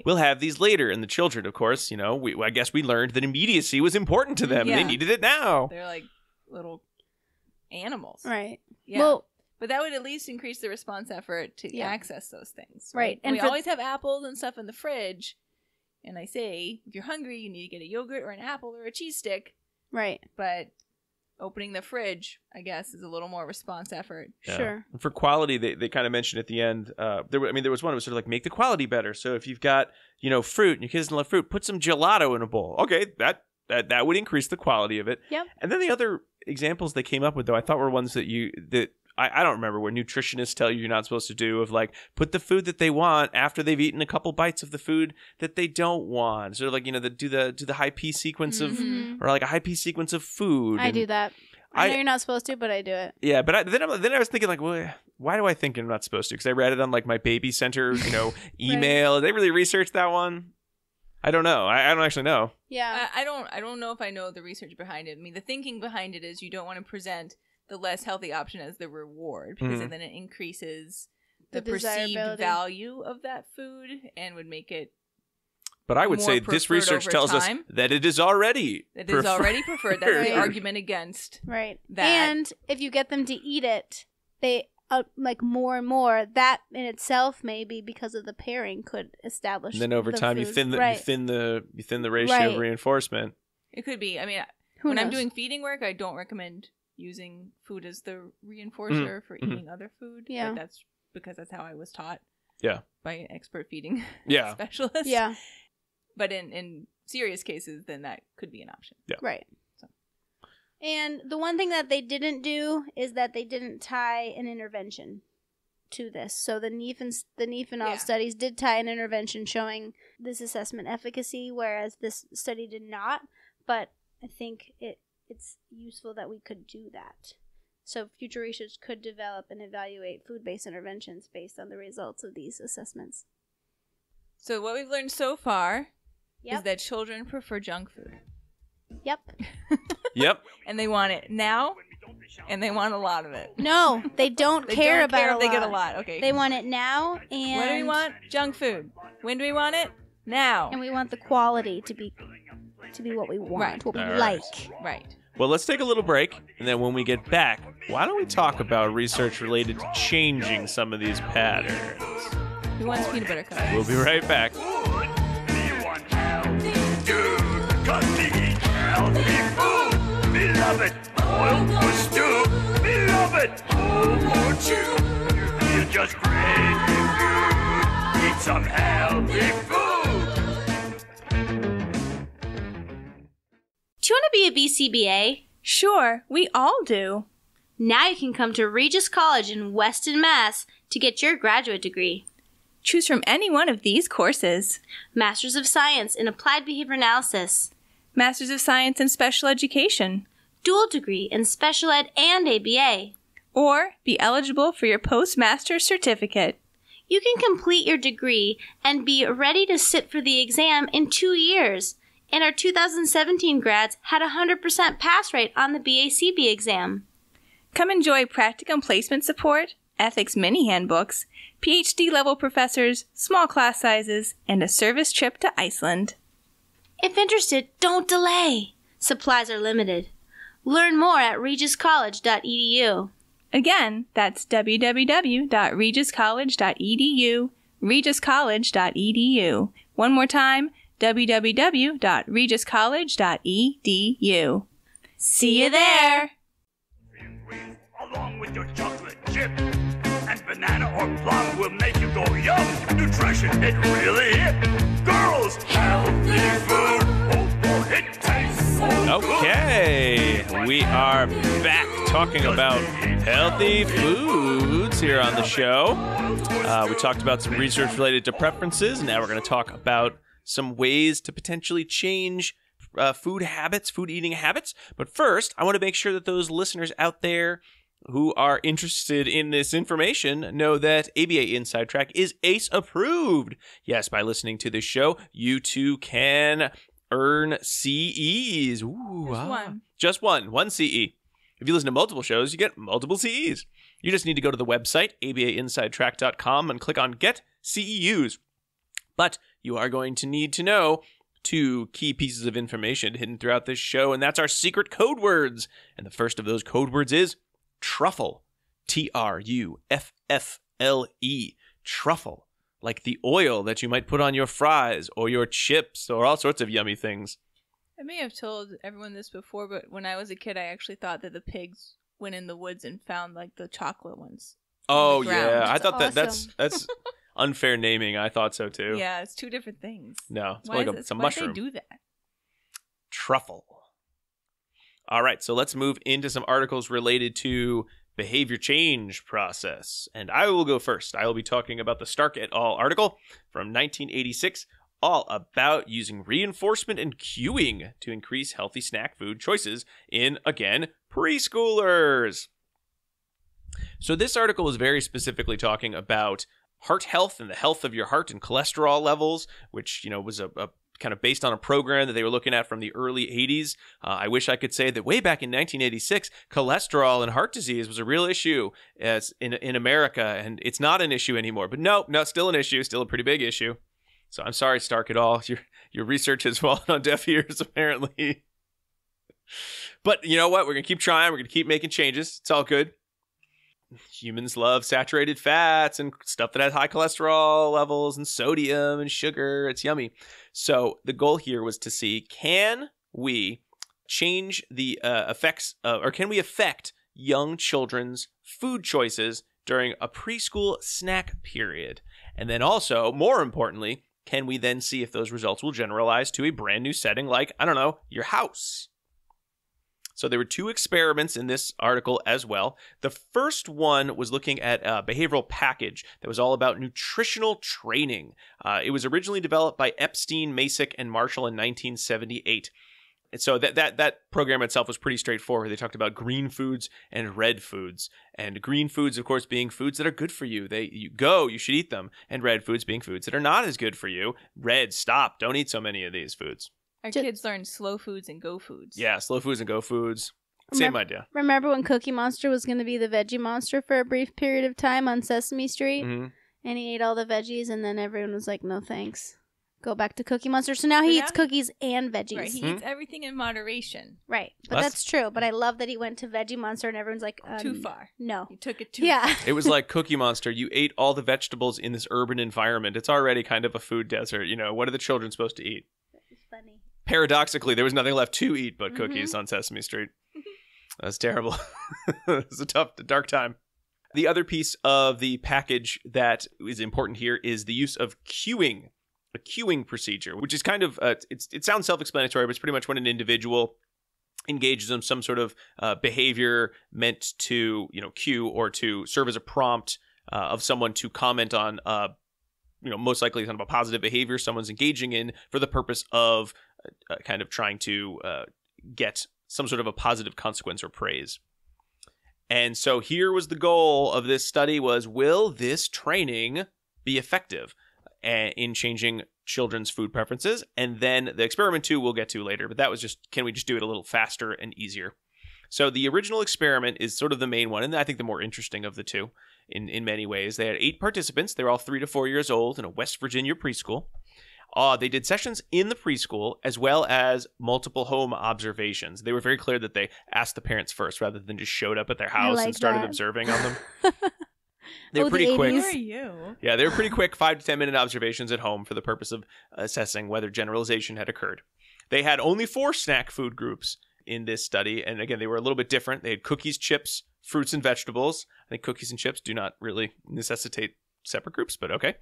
we'll have these later. And the children, of course, I guess we learned that immediacy was important to them. And they needed it now. They're like little animals. Right. Yeah. Well, but that would at least increase the response effort to access those things. Right. And we always have apples and stuff in the fridge. And I say, if you're hungry, you need to get a yogurt or an apple or a cheese stick. Right. But opening the fridge, I guess, is a little more response effort. Yeah. Sure. And for quality, they kind of mentioned at the end, there was one that was sort of like, make the quality better. So if you've got, fruit and your kids don't love fruit, put some gelato in a bowl. Okay, that would increase the quality of it. Yep. And then the other examples they came up with, though, I thought were ones that I don't remember what nutritionists tell you you're not supposed to do, of like put the food that they want after they've eaten a couple bites of the food that they don't want. Sort of like, do the high P sequence of, or like a high P sequence of food. I do that. I know you're not supposed to, but I do it. Yeah, but then I was thinking like, well, why do I think I'm not supposed to? Because I read it on like my baby center, email. Right. Did they really research that one? I don't know. I don't actually know. Yeah, I don't know if I know the research behind it. I mean, the thinking behind it is you don't want to present the less healthy option as the reward, because then it increases the perceived value of that food and would make it. But I would say this research tells us that it is already preferred. That's the argument against that. And if you get them to eat it, they like more and more. That in itself, maybe because of the pairing, could establish. And then over time, you thin the ratio of reinforcement. It could be. I mean, when I'm doing feeding work, I don't recommend using food as the reinforcer for eating other food. Yeah, but that's because that's how I was taught. Yeah, by an expert feeding specialist. Yeah, but in serious cases, then that could be an option. Yeah, right. So. And the one thing that they didn't do is that they didn't tie an intervention to this. So the Neidert studies did tie an intervention showing this assessment efficacy, whereas this study did not. But I think it's useful that we could do that. So future research could develop and evaluate food-based interventions based on the results of these assessments. So what we've learned so far is that children prefer junk food. Yep. Yep. And they want it now, and they want a lot of it. No, they don't care about it. They get a lot. Okay. They want it now, and what do we want? Junk food. When do we want it? Now. And we want the quality to be what we want, what we like. Right. Well, let's take a little break, and then when we get back, why don't we talk about research related to changing some of these patterns? Who wants peanut butter cups? We'll be right back. Healthy food, we love it. Oil or stew, we love it. Or chew, you feel just great and good. Eat some healthy food. Do you want to be a BCBA? Sure, we all do. Now you can come to Regis College in Weston, Mass. to get your graduate degree. Choose from any one of these courses. Masters of Science in Applied Behavior Analysis. Masters of Science in Special Education. Dual degree in Special Ed and ABA. Or be eligible for your postmaster's certificate. You can complete your degree and be ready to sit for the exam in 2 years. And our 2017 grads had a 100% pass rate on the BACB exam. Come enjoy practicum placement support, ethics mini handbooks, PhD-level professors, small class sizes, and a service trip to Iceland. If interested, don't delay. Supplies are limited. Learn more at regiscollege.edu. Again, that's www.regiscollege.edu, regiscollege.edu. One more time, www.regiscollege.edu. See you there! Along with your chocolate chip and banana or plum will make you go yum. Nutrition, it really is. Girls, healthy food. Oh, it tastes so good. Okay, we are back talking about healthy foods here on the show. We talked about some research related to preferences. Now we're going to talk about some ways to potentially change food eating habits. But first, I want to make sure that those listeners out there who are interested in this information know that ABA Inside Track is ACE approved. Yes, by listening to this show, you too can earn CEs. Ooh, just one CE. If you listen to multiple shows, you get multiple CEs. You just need to go to the website, abainsidetrack.com, and click on Get CEUs. But you are going to need to know 2 key pieces of information hidden throughout this show, and that's our secret code words. And the first of those code words is truffle. Truffle. Truffle. Like the oil that you might put on your fries or your chips or all sorts of yummy things. I may have told everyone this before, but when I was a kid, I actually thought that the pigs went in the woods and found like the chocolate ones. Oh yeah, I thought awesome. that's unfair naming. I thought so too. Yeah, it's 2 different things. No, it's like it's a mushroom. Why do they do that? Truffle. All right, so let's move into some articles related to behavior change process. And I will go first. I will be talking about the Stark et al. Article from 1986, all about using reinforcement and cueing to increase healthy snack food choices in, again, preschoolers. So this article is very specifically talking about heart health and the health of your heart and cholesterol levels, which, was a kind of based on a program that they were looking at from the early 80s. I wish I could say that way back in 1986, cholesterol and heart disease was a real issue as in America, and it's not an issue anymore. But no, still an issue, still a pretty big issue. So I'm sorry, Stark et al. Your research has fallen on deaf ears, apparently. But you know what? We're going to keep trying. We're going to keep making changes. It's all good. Humans love saturated fats and stuff that has high cholesterol levels and sodium and sugar. It's yummy. So the goal here was to see, can we change the effects, or can we affect young children's food choices during a preschool snack period? And then also, more importantly, can we then see if those results will generalize to a brand new setting like, I don't know, your house? So there were 2 experiments in this article as well. The first one was looking at a behavioral package that was all about nutritional training. It was originally developed by Epstein, Masick, and Marshall in 1978. And so that program itself was pretty straightforward. They talked about green foods and red foods. And green foods, of course, being foods that are good for you. You should eat them. And red foods being foods that are not as good for you. Red, stop. Don't eat so many of these foods. Our kids learn slow foods and go foods. Yeah, slow foods and go foods. Same idea. Remember when Cookie Monster was going to be the veggie monster for a brief period of time on Sesame Street? Mm-hmm. And he ate all the veggies, and then everyone was like, no thanks. Go back to Cookie Monster. So now he eats cookies and veggies. Right, he eats everything in moderation. Right, but that's true. But I love that he went to Veggie Monster, and everyone's like, too far. No. He took it too far. It was like Cookie Monster. You ate all the vegetables in this urban environment. It's already kind of a food desert. What are the children supposed to eat? It's funny. Paradoxically, there was nothing left to eat but cookies on Sesame Street. That's terrible. It's a dark time. The other piece of the package that is important here is the use of cueing, a cueing procedure, which is kind of, it sounds self-explanatory, but it's pretty much when an individual engages in some sort of behavior meant to, cue or to serve as a prompt of someone to comment on, most likely kind of a positive behavior someone's engaging in for the purpose of kind of trying to get some sort of a positive consequence or praise. And so here was the goal of this study was, will this training be effective in changing children's food preferences? And then the experiment 2 we'll get to later, but that was just, can we just do it a little faster and easier? So the original experiment is sort of the main one, and I think the more interesting of the 2 in many ways. They had 8 participants. They were all 3 to 4 years old in a West Virginia preschool. They did sessions in the preschool as well as multiple home observations. They were very clear that they asked the parents first rather than just showed up at their house and started observing on them. They were pretty quick. Where are you? Yeah, they were pretty quick 5 to 10 minute observations at home for the purpose of assessing whether generalization had occurred. They had only 4 snack food groups in this study. And again, they were a little bit different. They had cookies, chips, fruits, and vegetables. I think cookies and chips do not really necessitate separate groups, but okay.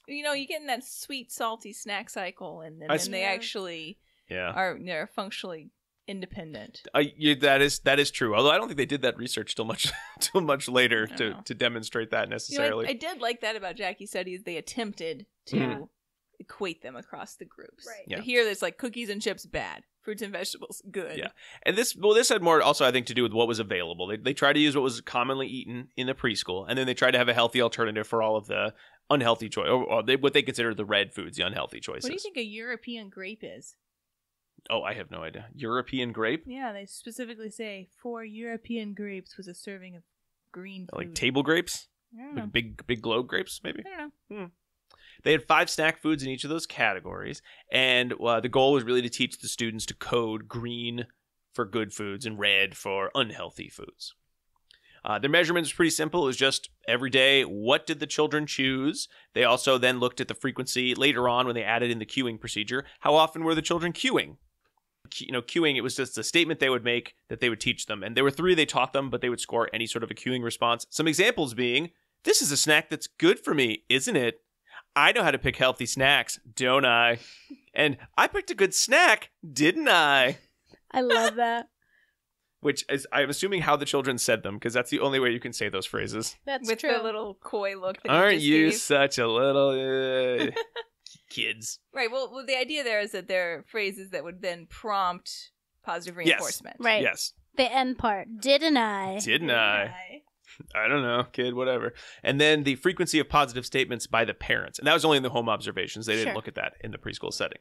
You get in that sweet, salty snack cycle, and then they actually they're functionally independent. That is true. Although I don't think they did that research till much later to demonstrate that necessarily. I did like that about Jackie's studies. They attempted to equate them across the groups. Right. Yeah. But here, there's like cookies and chips, bad. Fruits and vegetables, good. Yeah. And this had more also, I think, to do with what was available. They tried to use what was commonly eaten in the preschool, and then they tried to have a healthy alternative for all of the unhealthy choice, or what they consider the red foods, the unhealthy choices. What do you think a European grape is? Oh, I have no idea. European grape? Yeah, they specifically say 4 European grapes was a serving of green food. Like table grapes? I don't know. Like big globe grapes, maybe? I don't know. They had 5 snack foods in each of those categories, and the goal was really to teach the students to code green for good foods and red for unhealthy foods. Their measurement was pretty simple. It was just every day, what did the children choose? They also then looked at the frequency later on when they added in the cueing procedure. How often were the children cueing? Cueing, it was just a statement they would make that they would teach them. And there were 3 they taught them, but they would score any sort of a cueing response. Some examples being, this is a snack that's good for me, isn't it? I know how to pick healthy snacks, don't I? And I picked a good snack, didn't I? I love that. which is, I'm assuming, how the children said them, because that's the only way you can say those phrases. That's With true. the little coy look that Aren't just you gave. such a little kids? Right. Well, the idea there is that they're phrases that would then prompt positive reinforcement. Right. Yes. The end part. Didn't I? Didn't I? I don't know, kid, whatever. And then the frequency of positive statements by the parents. And that was only in the home observations. They didn't Sure. look at that in the preschool setting.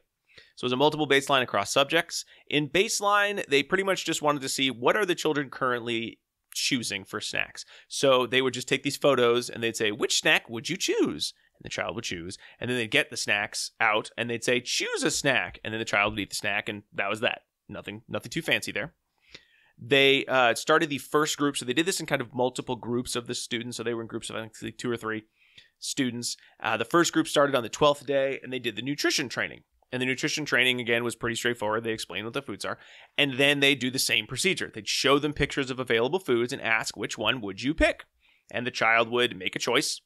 So it was a multiple baseline across subjects. In baseline, they pretty much just wanted to see what are the children currently choosing for snacks. So they would just take these photos and they'd say, which snack would you choose? And the child would choose. And then they'd get the snacks out and they'd say, choose a snack. And then the child would eat the snack, and that was that. Nothing too fancy there. They started the first group. So they did this in kind of multiple groups of the students. So they were in groups of, I think, 2 or 3 students. The first group started on the 12th day, and they did the nutrition training. And the nutrition training, again, was pretty straightforward. They explained what the foods are. And then they do the same procedure. They'd show them pictures of available foods and ask, which one would you pick? And the child would make a choice.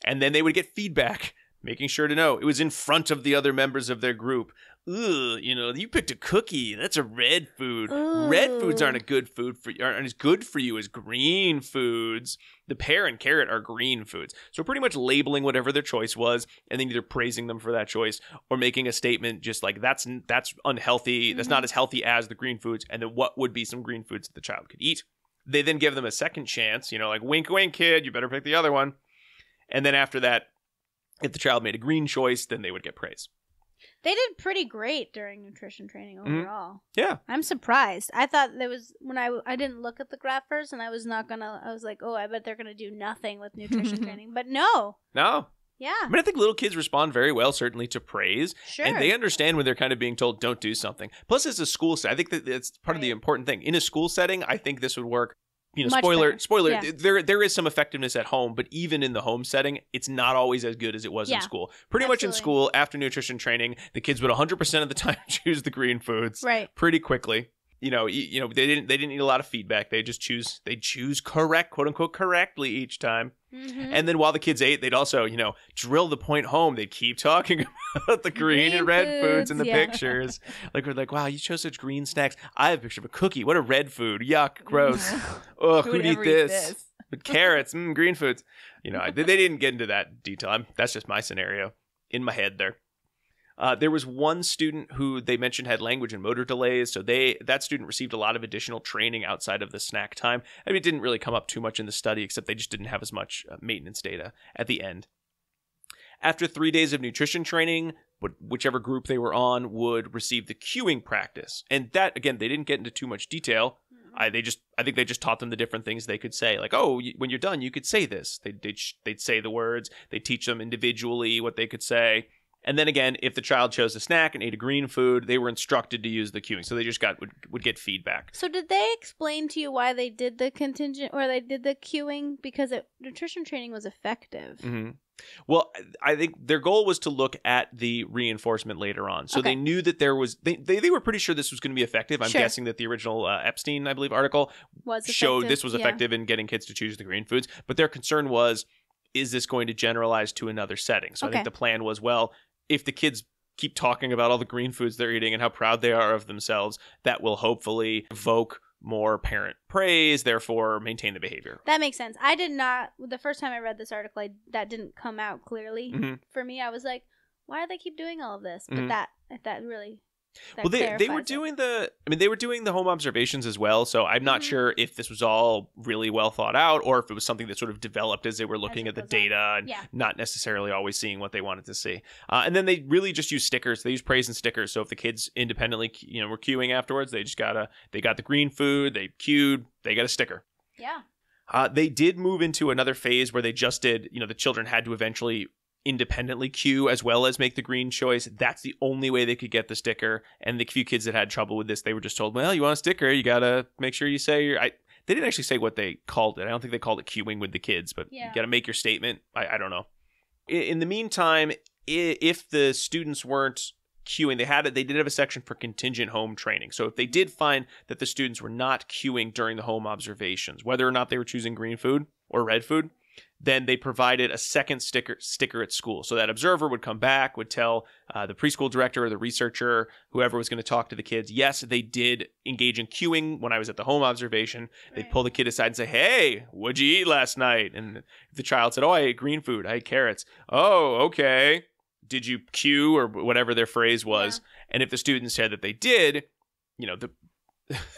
And then they would get feedback, making sure to know it was in front of the other members of their group. Ugh, you picked a cookie. That's a red food. Ooh. Red foods aren't aren't as good for you as green foods. The pear and carrot are green foods. So pretty much labeling whatever their choice was, and then either praising them for that choice or making a statement just like that's unhealthy. That's not as healthy as the green foods. And then what would be some green foods that the child could eat? They then give them a second chance. Like wink, wink, kid. You better pick the other one. And then after that, if the child made a green choice, then they would get praise. They did pretty great during nutrition training overall. Yeah. I'm surprised. I thought there was, when I didn't look at the graph first, and I was like, oh, I bet they're going to do nothing with nutrition training. But no. No. Yeah. I think little kids respond very well, certainly, to praise. Sure. And they understand when they're kind of being told, don't do something. Plus, as a school setting, I think that it's part of the important thing. In a school setting, I think this would work. Much spoiler, better. Yeah. There is some effectiveness at home, but even in the home setting, it's not always as good as it was in school. Pretty much in school, after nutrition training, the kids would 100% of the time choose the green foods. Right. Pretty quickly. They didn't need a lot of feedback. They choose correct, quote unquote, correctly each time. Mm-hmm. And then while the kids ate, they'd also, drill the point home. They'd keep talking about the green and red foods in the pictures. Like, we're like, wow, you chose such green snacks. I have a picture of a cookie. What a red food. Yuck, gross. Ugh, who'd eat this? But carrots, green foods. They didn't get into that detail. That's just my scenario in my head there. There was one student who they mentioned had language and motor delays, so that student received a lot of additional training outside of the snack time. I mean, it didn't really come up too much in the study, except they just didn't have as much maintenance data at the end. After 3 days of nutrition training, whichever group they were on would receive the cueing practice. And that, again, they didn't get into too much detail. I think they just taught them the different things they could say. Like, oh, when you're done, you could say this. They'd say the words. They'd teach them individually what they could say. And then again, if the child chose a snack and ate a green food, they were instructed to use the cueing. So they just would get feedback. So did they explain to you why they did the contingent or they did the cueing? Because nutrition training was effective. Mm-hmm. Well, I think their goal was to look at the reinforcement later on. So they knew that there was, they were pretty sure this was going to be effective. I'm guessing that the original Epstein, I believe, article showed this was effective in getting kids to choose the green foods. But their concern was, is this going to generalize to another setting? So I think the plan was, well, if the kids keep talking about all the green foods they're eating and how proud they are of themselves, that will hopefully evoke more parent praise, therefore maintain the behavior. That makes sense. I did not, the first time I read this article, that didn't come out clearly for me. I was like, why do they keep doing all of this? But that really... Well, they were doing the home observations as well, so I'm not sure if this was all really well thought out or if it was something that sort of developed as they were looking at the data and not necessarily always seeing what they wanted to see. And then they really just use stickers. They use praise and stickers. So if the kids independently, were cueing afterwards, they got the green food, they cued, they got a sticker. Yeah. They did move into another phase where they just did, the children had to eventually independently cue as well as make the green choice. That's the only way they could get the sticker. And the few kids that had trouble with this, they were just told, well, you want a sticker, you gotta make sure you say they didn't actually say what they called it. I don't think they called it cueing with the kids, but you gotta make your statement. I don't know. In the meantime, if the students weren't cueing, they did have a section for contingent home training. So if they did find that the students were not cueing during the home observations, whether or not they were choosing green food or red food, then they provided a second sticker at school. So that observer would come back, would tell the preschool director or the researcher, whoever was going to talk to the kids, yes, they did engage in cueing when I was at the home observation. They'd pull the kid aside and say, hey, what'd you eat last night? And if the child said, oh, I ate green food, I ate carrots. Oh, okay. Did you cue, or whatever their phrase was? Yeah. And if the student said that they did, the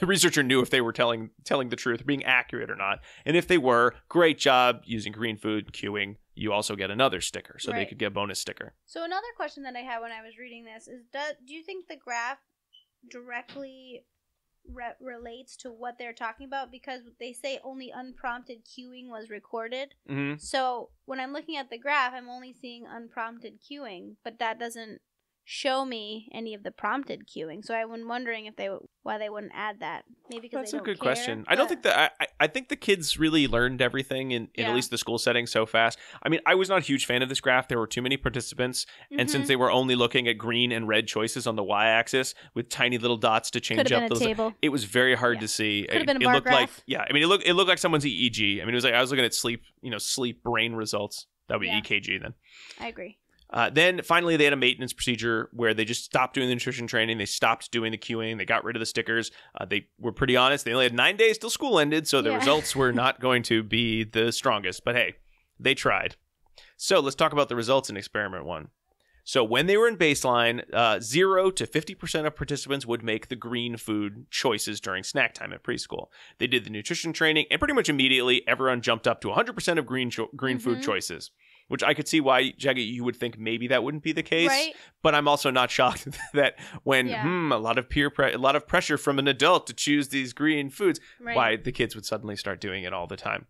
researcher knew if they were telling the truth, being accurate or not. And if they were, great job using green food, cueing. You also get another sticker, so they could get a bonus sticker. So another question that I had when I was reading this is, do you think the graph directly relates to what they're talking about? Because they say only unprompted cueing was recorded. Mm-hmm. So when I'm looking at the graph, I'm only seeing unprompted cueing, but that doesn't show me any of the prompted cueing. So I was wondering why they wouldn't add that. Maybe because that's they a don't good care, question. but... I don't think that I think the kids really learned everything in at least the school setting so fast. I mean, I was not a huge fan of this graph. There were too many participants, and since they were only looking at green and red choices on the y-axis with tiny little dots to change up those, it was very hard to see. Could have been a bar graph. I mean, it looked like someone's EEG. I mean, it was like I was looking at sleep brain results. That would be EKG then. I agree. Then finally, they had a maintenance procedure where they just stopped doing the nutrition training. They stopped doing the cueing. They got rid of the stickers. They were pretty honest. They only had 9 days till school ended, so the results were not going to be the strongest. But hey, they tried. So let's talk about the results in experiment 1. So when they were in baseline, 0 to 50% of participants would make the green food choices during snack time at preschool. They did the nutrition training, and pretty much immediately, everyone jumped up to 100% of green food choices. Which I could see why, Jackie, you would think maybe that wouldn't be the case. Right. But I'm also not shocked that when a lot of pressure from an adult to choose these green foods, why the kids would suddenly start doing it all the time.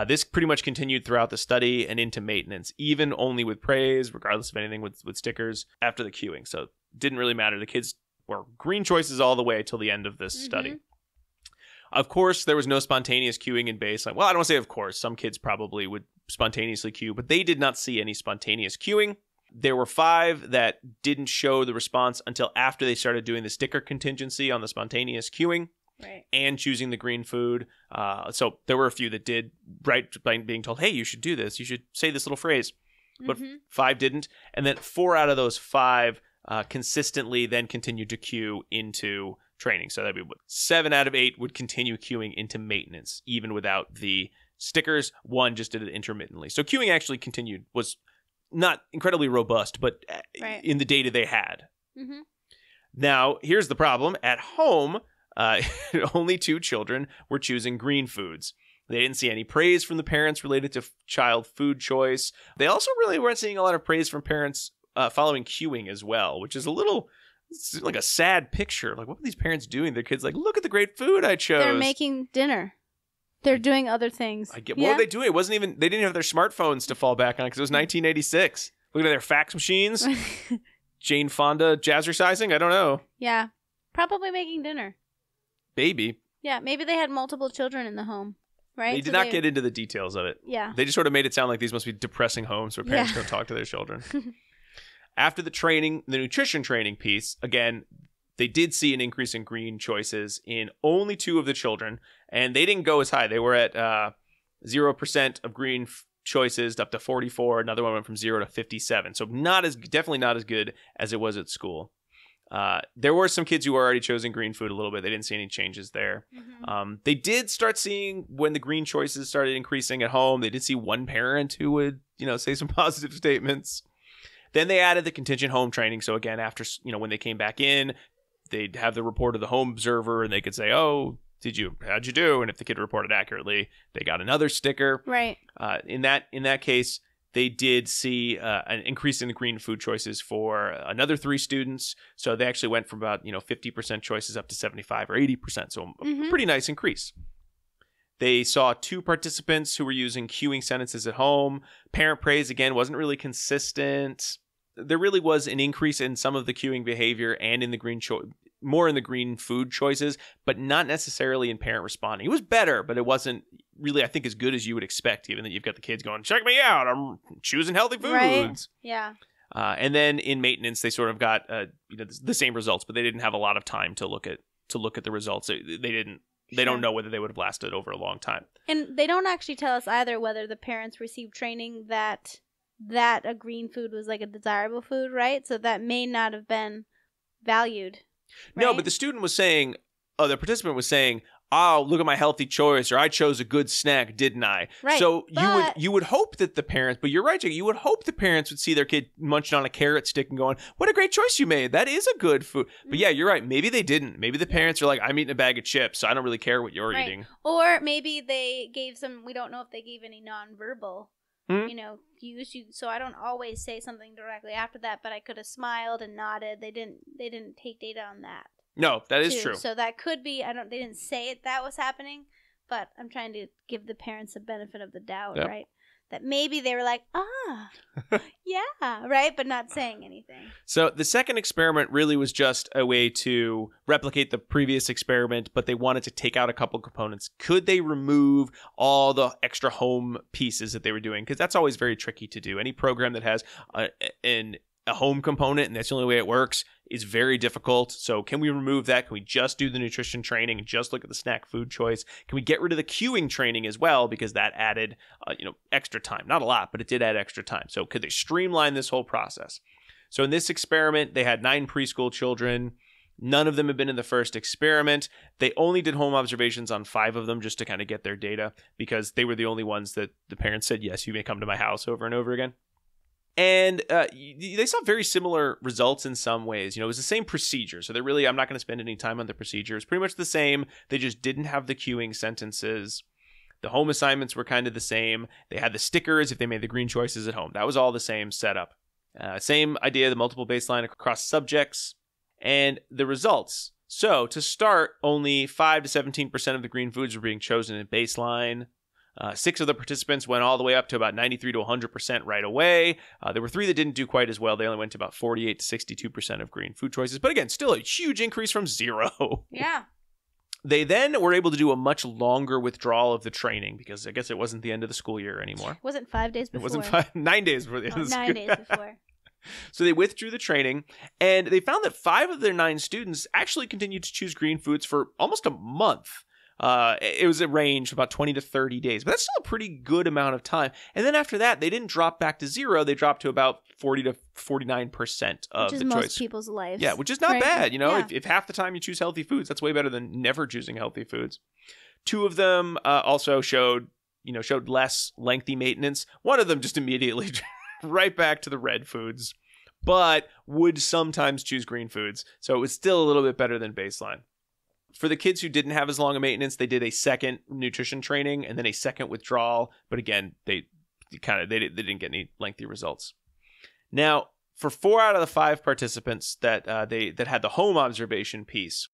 This pretty much continued throughout the study and into maintenance, even only with praise, regardless of anything with stickers after the cueing. So it didn't really matter. The kids were green choices all the way till the end of this study. Of course, there was no spontaneous cueing in baseline. Well, I don't want to say of course. Some kids probably would spontaneously cue, but they did not see any spontaneous cueing. There were 5 that didn't show the response until after they started doing the sticker contingency on the spontaneous cueing and choosing the green food. So there were a few that did, right, by being told, hey, you should do this. You should say this little phrase. But 5 didn't. And then 4 out of those 5 consistently then continued to cue into training. So that'd be 7 out of 8 would continue cueing into maintenance, even without the stickers. 1 just did it intermittently. So cueing actually continued, was not incredibly robust, but in the data they had. Now, here's the problem. At home, only 2 children were choosing green foods. They didn't see any praise from the parents related to child food choice. They also really weren't seeing a lot of praise from parents following cueing as well, which is it's like a sad picture. Like, what were these parents doing? Their kids like, look at the great food I chose. They're making dinner. They're doing other things. What were they doing? It wasn't even, they didn't have their smartphones to fall back on because it was 1986. Look at their fax machines. Jane Fonda jazzercising? I don't know. Yeah. Probably making dinner. Baby. Yeah. Maybe they had multiple children in the home, right? They did not get into the details of it. Yeah. They just sort of made it sound like these must be depressing homes where parents don't talk to their children. After the nutrition training piece, again, they did see an increase in green choices in only 2 of the children, and they didn't go as high. They were at 0% of green choices up to 44. Another one went from 0 to 57. So definitely not as good as it was at school. There were some kids who were already choosing green food a little bit. They didn't see any changes there. They did start seeing when the green choices started increasing at home. They did see one parent who would, say some positive statements. Then they added the contingent home training. So again, after, when they came back in, they'd have the report of the home observer and they could say, oh, how'd you do? And if the kid reported accurately, they got another sticker. Right. In that case, they did see an increase in the green food choices for another 3 students. So they actually went from about, 50% choices up to 75 or 80%. So a pretty nice increase. They saw 2 participants who were using cueing sentences at home. Parent praise, again, wasn't really consistent. There really was an increase in some of the cueing behavior and in the more in the green food choices, but not necessarily in parent responding. It was better, but it wasn't really, I think, as good as you would expect, given that you've got the kids going, check me out, I'm choosing healthy foods. Right. Yeah. And then in maintenance, they sort of got the same results, but they didn't have a lot of time to look at the results. They didn't they don't know whether they would have lasted over a long time. And they don't actually tell us either whether the parents received training that a green food was like a desirable food, right? So that may not have been valued. Right? No, but the student was saying, the participant was saying, oh, look at my healthy choice, or I chose a good snack, didn't I? Right. So you would hope that the parents, but you're right, Jake, you would hope the parents would see their kid munching on a carrot stick and going, what a great choice you made. That is a good food. But yeah, you're right. Maybe they didn't. Maybe the parents are like, I'm eating a bag of chips, so I don't really care what you're eating. Or maybe they gave some, we don't know if they gave any nonverbal, cues. So I don't always say something directly after that, but I could have smiled and nodded. They didn't take data on that. No, that is true. So that could be, they didn't say it that was happening, but I'm trying to give the parents the benefit of the doubt, right? That maybe they were like, yeah, right? But not saying anything. So the second experiment really was just a way to replicate the previous experiment, but they wanted to take out a couple components. Could they remove all the extra home pieces that they were doing? Because that's always very tricky to do. Any program that has a home component, and that's the only way it works, is very difficult. So can we remove that? Can we just do the nutrition training and just look at the snack food choice? Can we get rid of the cueing training as well? Because that added, extra time. Not a lot, but it did add extra time. So could they streamline this whole process? So in this experiment, they had 9 preschool children. None of them had been in the first experiment. They only did home observations on 5 of them just to kind of get their data, because they were the only ones that the parents said, yes, you may come to my house over and over again. And they saw very similar results in some ways. It was the same procedure. So I'm not going to spend any time on the procedure. It's pretty much the same. They just didn't have the cueing sentences. The home assignments were kind of the same. They had the stickers if they made the green choices at home. That was all the same setup. Same idea, the multiple baseline across subjects. And the results. So to start, only 5 to 17% of the green foods were being chosen in baseline. 6 of the participants went all the way up to about 93 to 100% right away. There were 3 that didn't do quite as well. They only went to about 48 to 62% of green food choices. But again, still a huge increase from 0. Yeah. They then were able to do a much longer withdrawal of the training, because I guess it wasn't the end of the school year anymore. It wasn't 5 days before. It wasn't 9 days before the end of the school year. 9 days before. So they withdrew the training, and they found that 5 of their 9 students actually continued to choose green foods for almost a month. It was a range of about 20 to 30 days, but that's still a pretty good amount of time. And then after that, they didn't drop back to 0. They dropped to about 40 to 49% of the choice. Which is most people's lives. Yeah, which is not bad. If half the time you choose healthy foods, that's way better than never choosing healthy foods. 2 of them also showed less lengthy maintenance. One of them just immediately right back to the red foods, but would sometimes choose green foods. So it was still a little bit better than baseline. For the kids who didn't have as long a maintenance, they did a second nutrition training and then a second withdrawal. But again, they didn't get any lengthy results. Now, for 4 out of the 5 participants that had the home observation piece,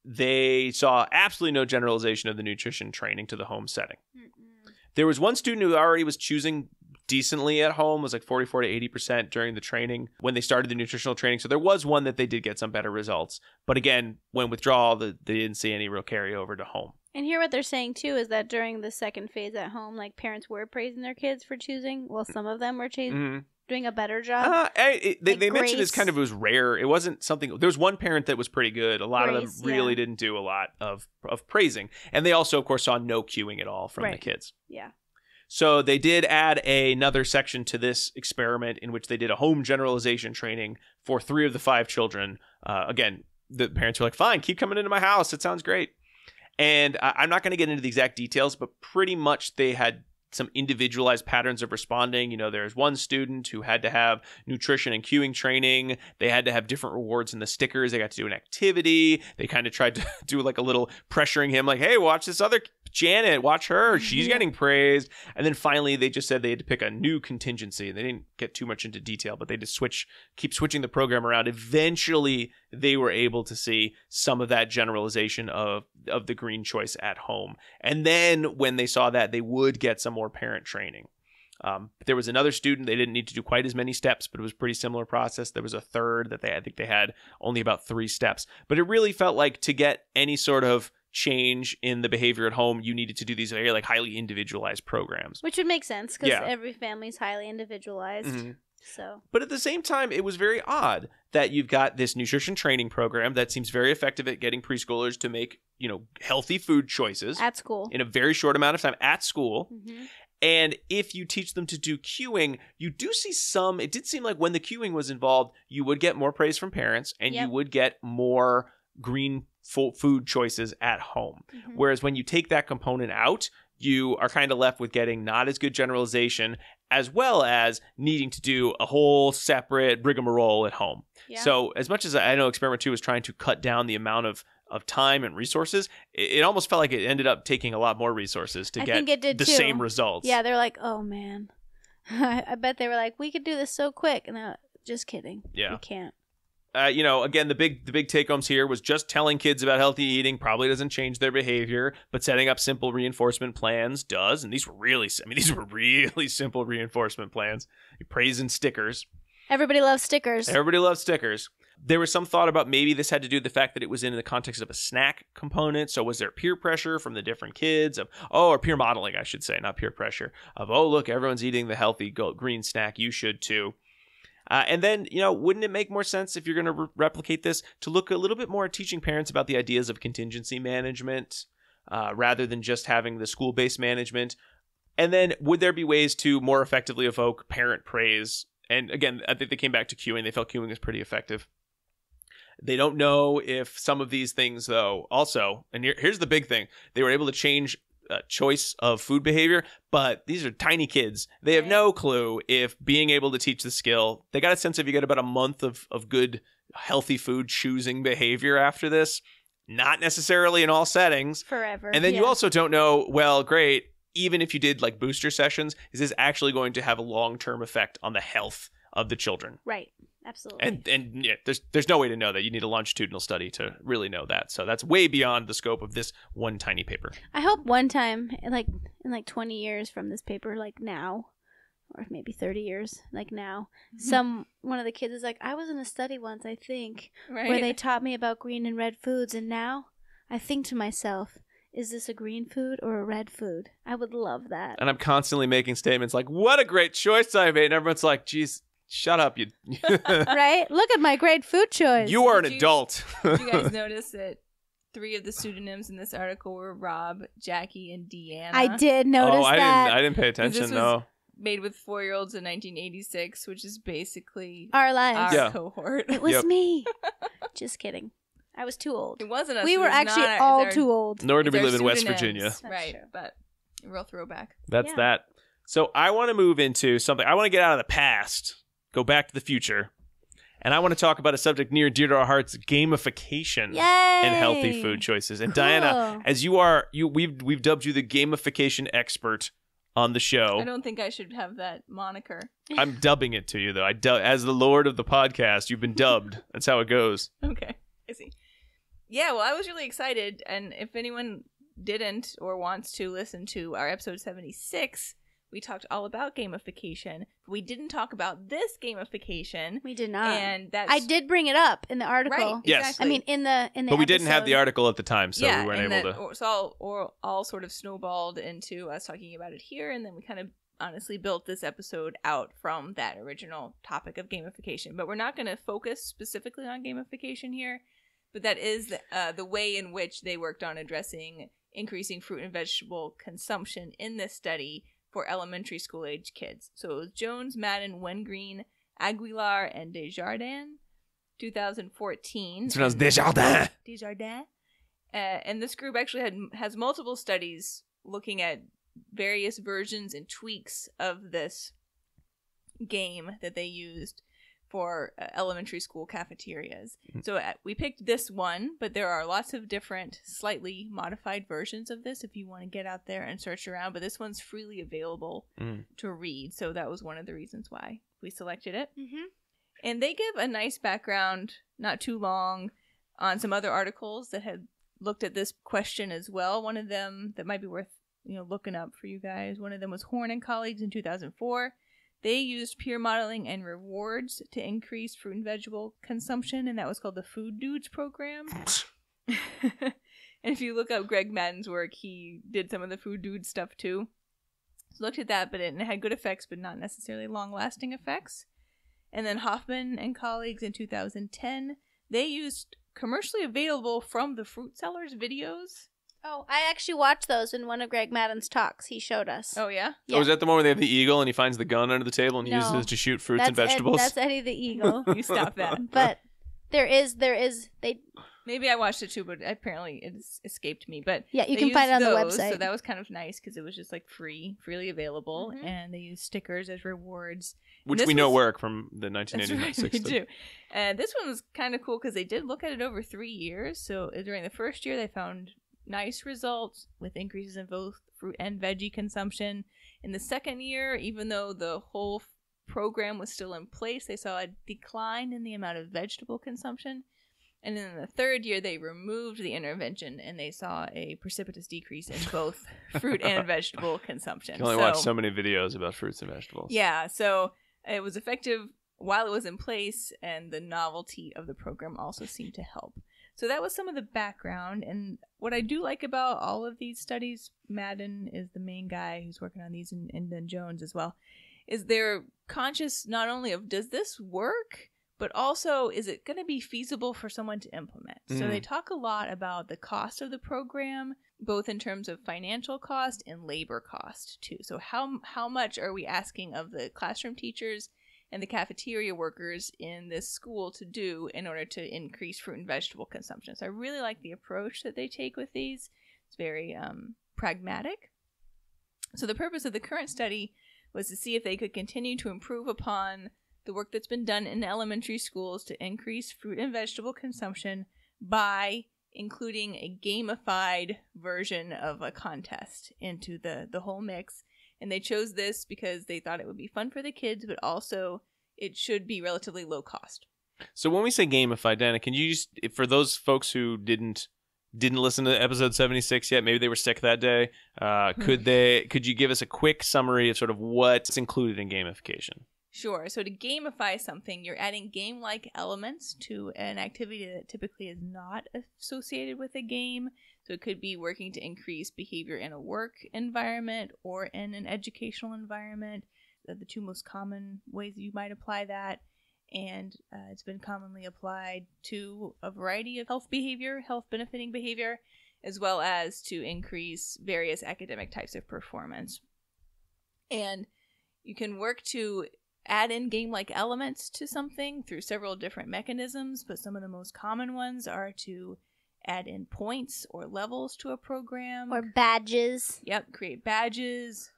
they saw absolutely no generalization of the nutrition training to the home setting. Mm-mm. There was one student who already was choosing decently at home, was like 44 to 80% during the training when they started the nutritional training. So there was one that they did get some better results. But again, when withdrawal, they didn't see any real carryover to home. And here what they're saying too is that during the second phase at home, like parents were praising their kids for choosing. Well, some of them were doing a better job. They mentioned it was rare. It wasn't something. There was one parent that was pretty good. A lot of them really didn't do a lot of praising. And they also, of course, saw no cueing at all from the kids. Yeah. So they did add another section to this experiment in which they did a home generalization training for 3 of the 5 children. Again, the parents were like, fine, keep coming into my house. It sounds great. And I'm not going to get into the exact details, but pretty much they had some individualized patterns of responding. There's one student who had to have nutrition and cueing training. They had to have different rewards in the stickers. They got to do an activity. They kind of tried to do like a little pressuring him, like, hey, watch this other Janet, watch her. She's getting praised. And then finally, they just said they had to pick a new contingency. They didn't get too much into detail, but they just keep switching the program around. Eventually, they were able to see some of that generalization of the green choice at home. And then when they saw that, they would get some more parent training. There was another student, they didn't need to do quite as many steps, but it was a pretty similar process. There was a third that I think they had only about 3 steps. But it really felt like to get any sort of change in the behavior at home, you needed to do these very highly individualized programs. Which would make sense because every family's highly individualized. Mm-hmm. So, But at the same time, it was very odd that you've got this nutrition training program that seems very effective at getting preschoolers to make, healthy food choices at school. in a very short amount of time at school. Mm-hmm. And if you teach them to do cueing, you do see it did seem like when the cueing was involved, you would get more praise from parents and you would get more green food choices at home. Mm-hmm. Whereas when you take that component out, you are kind of left with getting not as good generalization, as well as needing to do a whole separate rigmarole at home. Yeah. So as much as I know Experiment 2 was trying to cut down the amount of time and resources, it almost felt like it ended up taking a lot more resources to get the same results. Yeah, they're like, oh man. I bet they were like, we could do this so quick. And they're like, just kidding. Yeah. We can't. Again, the big take-homes here was just telling kids about healthy eating probably doesn't change their behavior, but setting up simple reinforcement plans does. And these were really simple reinforcement plans. Praise and stickers. Everybody loves stickers. Everybody loves stickers. There was some thought about maybe this had to do with the fact that it was in the context of a snack component. So was there peer pressure from the different kids or peer modeling, I should say, not peer pressure of, oh, look, everyone's eating the healthy green snack. You should too. And then, wouldn't it make more sense if you're going to replicate this to look a little bit more at teaching parents about the ideas of contingency management rather than just having the school-based management? And then would there be ways to more effectively evoke parent praise? And again, I think they came back to cueing. They felt cueing was pretty effective. They don't know if some of these things, though, also, and here's the big thing, they were able to change choice of food behavior, but these are tiny kids. They have no clue if being able to teach the skill, they got a sense if you get about a month of good, healthy food choosing behavior after this, not necessarily in all settings. Forever. And then you also don't know, well, great, even if you did like booster sessions, is this actually going to have a long-term effect on the health of the children? Right. Absolutely. And yeah, there's no way to know that. You need a longitudinal study to really know that. So that's way beyond the scope of this one tiny paper. I hope one time, in 20 years from this paper, like now, or maybe 30 years, like now, one of the kids is like, I was in a study once, I think, where they taught me about green and red foods, and now I think to myself, is this a green food or a red food? I would love that. And I'm constantly making statements like, what a great choice I made. And everyone's like, geez, shut up, you. Right? Look at my great food choice. You are an adult. Did you guys notice that 3 of the pseudonyms in this article were Rob, Jackie, and Deanna? I did notice that. I didn't pay attention. This was made with 4-year-olds in 1986, which is basically our lives. Our cohort. It was me. Just kidding. I was too old. It wasn't us. We were actually all too old. Nor did we live in West Virginia. Right, but a real throwback. That's that. So I want to move into something. I want to get out of the past, go back to the future, and I want to talk about a subject near and dear to our hearts: gamification and healthy food choices. And Diana, as we've dubbed you the gamification expert on the show. I don't think I should have that moniker. I'm dubbing it to you though. As the Lord of the podcast, you've been dubbed. That's how it goes. Okay, I see. Yeah, well, I was really excited, and if anyone didn't or wants to listen to our episode 76, we talked all about gamification. We didn't talk about this gamification. We did not. And I did bring it up in the article. Right, yes. exactly. I mean, in the But we didn't have the article at the time, so we weren't able to. So all sort of snowballed into us talking about it here, and then we kind of honestly built this episode out from that original topic of gamification. But we're not going to focus specifically on gamification here, but that is the way in which they worked on addressing increasing fruit and vegetable consumption in this study for elementary school age kids. So it was Jones, Madden, Wengreen, Aguilar, and Desjardins, 2014. It's pronounced Desjardins. Desjardins. And this group actually has multiple studies looking at various versions and tweaks of this game that they used for elementary school cafeterias. So we picked this one, but there are lots of different slightly modified versions of this if you want to get out there and search around. But this one's freely available to read. So that was one of the reasons why we selected it. Mm-hmm. And they give a nice background, not too long, on some other articles that had looked at this question as well. One of them that might be worth looking up for you guys. One of them was Horn and colleagues in 2004. They used peer modeling and rewards to increase fruit and vegetable consumption, and that was called the Food Dudes program. And if you look up Greg Madden's work, he did some of the Food Dudes stuff too. So looked at that, but it had good effects, but not necessarily long-lasting effects. And then Hoffman and colleagues in 2010, they used commercially available from the fruit sellers videos. Oh, I actually watched those in one of Greg Madden's talks. He showed us. Oh, yeah? Yeah. Oh, is that the one where they have the eagle and he finds the gun under the table and No. uses it to shoot fruits and That's vegetables? That's Eddie the Eagle. You stop that. But there is, they, Maybe I watched it too, but apparently it escaped me. But yeah, you they can find it on used the those, website. So that was kind of nice because it was just like freely available. Mhm. And they used stickers as rewards. Which this we know was- work from the That's 1986 right, we study. do. And this one was kind of cool because they did look at it over 3 years. So during the first year, they found nice results with increases in both fruit and veggie consumption. In the second year, even though the whole program was still in place, they saw a decline in the amount of vegetable consumption. And in the third year, they removed the intervention and they saw a precipitous decrease in both fruit and vegetable consumption. You can only watch so many videos about fruits and vegetables. Yeah, so it was effective while it was in place, and the novelty of the program also seemed to help. So that was some of the background. And what I do like about all of these studies, Madden is the main guy who's working on these, and then Jones as well, is they're conscious not only of does this work, but also, is it going to be feasible for someone to implement? So they talk a lot about the cost of the program, both in terms of financial cost and labor cost, too. So how much are we asking of the classroom teachers and the cafeteria workers in this school to do in order to increase fruit and vegetable consumption? So I really like the approach that they take with these. It's very pragmatic. So the purpose of the current study was to see if they could continue to improve upon the work that's been done in elementary schools to increase fruit and vegetable consumption by including a gamified version of a contest into the whole mix. And they chose this because they thought it would be fun for the kids, but also it should be relatively low cost. So when we say gamified, Dana, can you just, for those folks who didn't listen to episode 76 yet, maybe they were sick that day, could you give us a quick summary of sort of what's included in gamification? Sure. So to gamify something, you're adding game-like elements to an activity that typically is not associated with a game. So it could be working to increase behavior in a work environment or in an educational environment. They're the two most common ways you might apply that. And it's been commonly applied to a variety of health benefiting behavior, as well as to increase various academic types of performance. And you can work to add in game-like elements to something through several different mechanisms, but some of the most common ones are to add in points or levels to a program. or badges. Yep, create badges,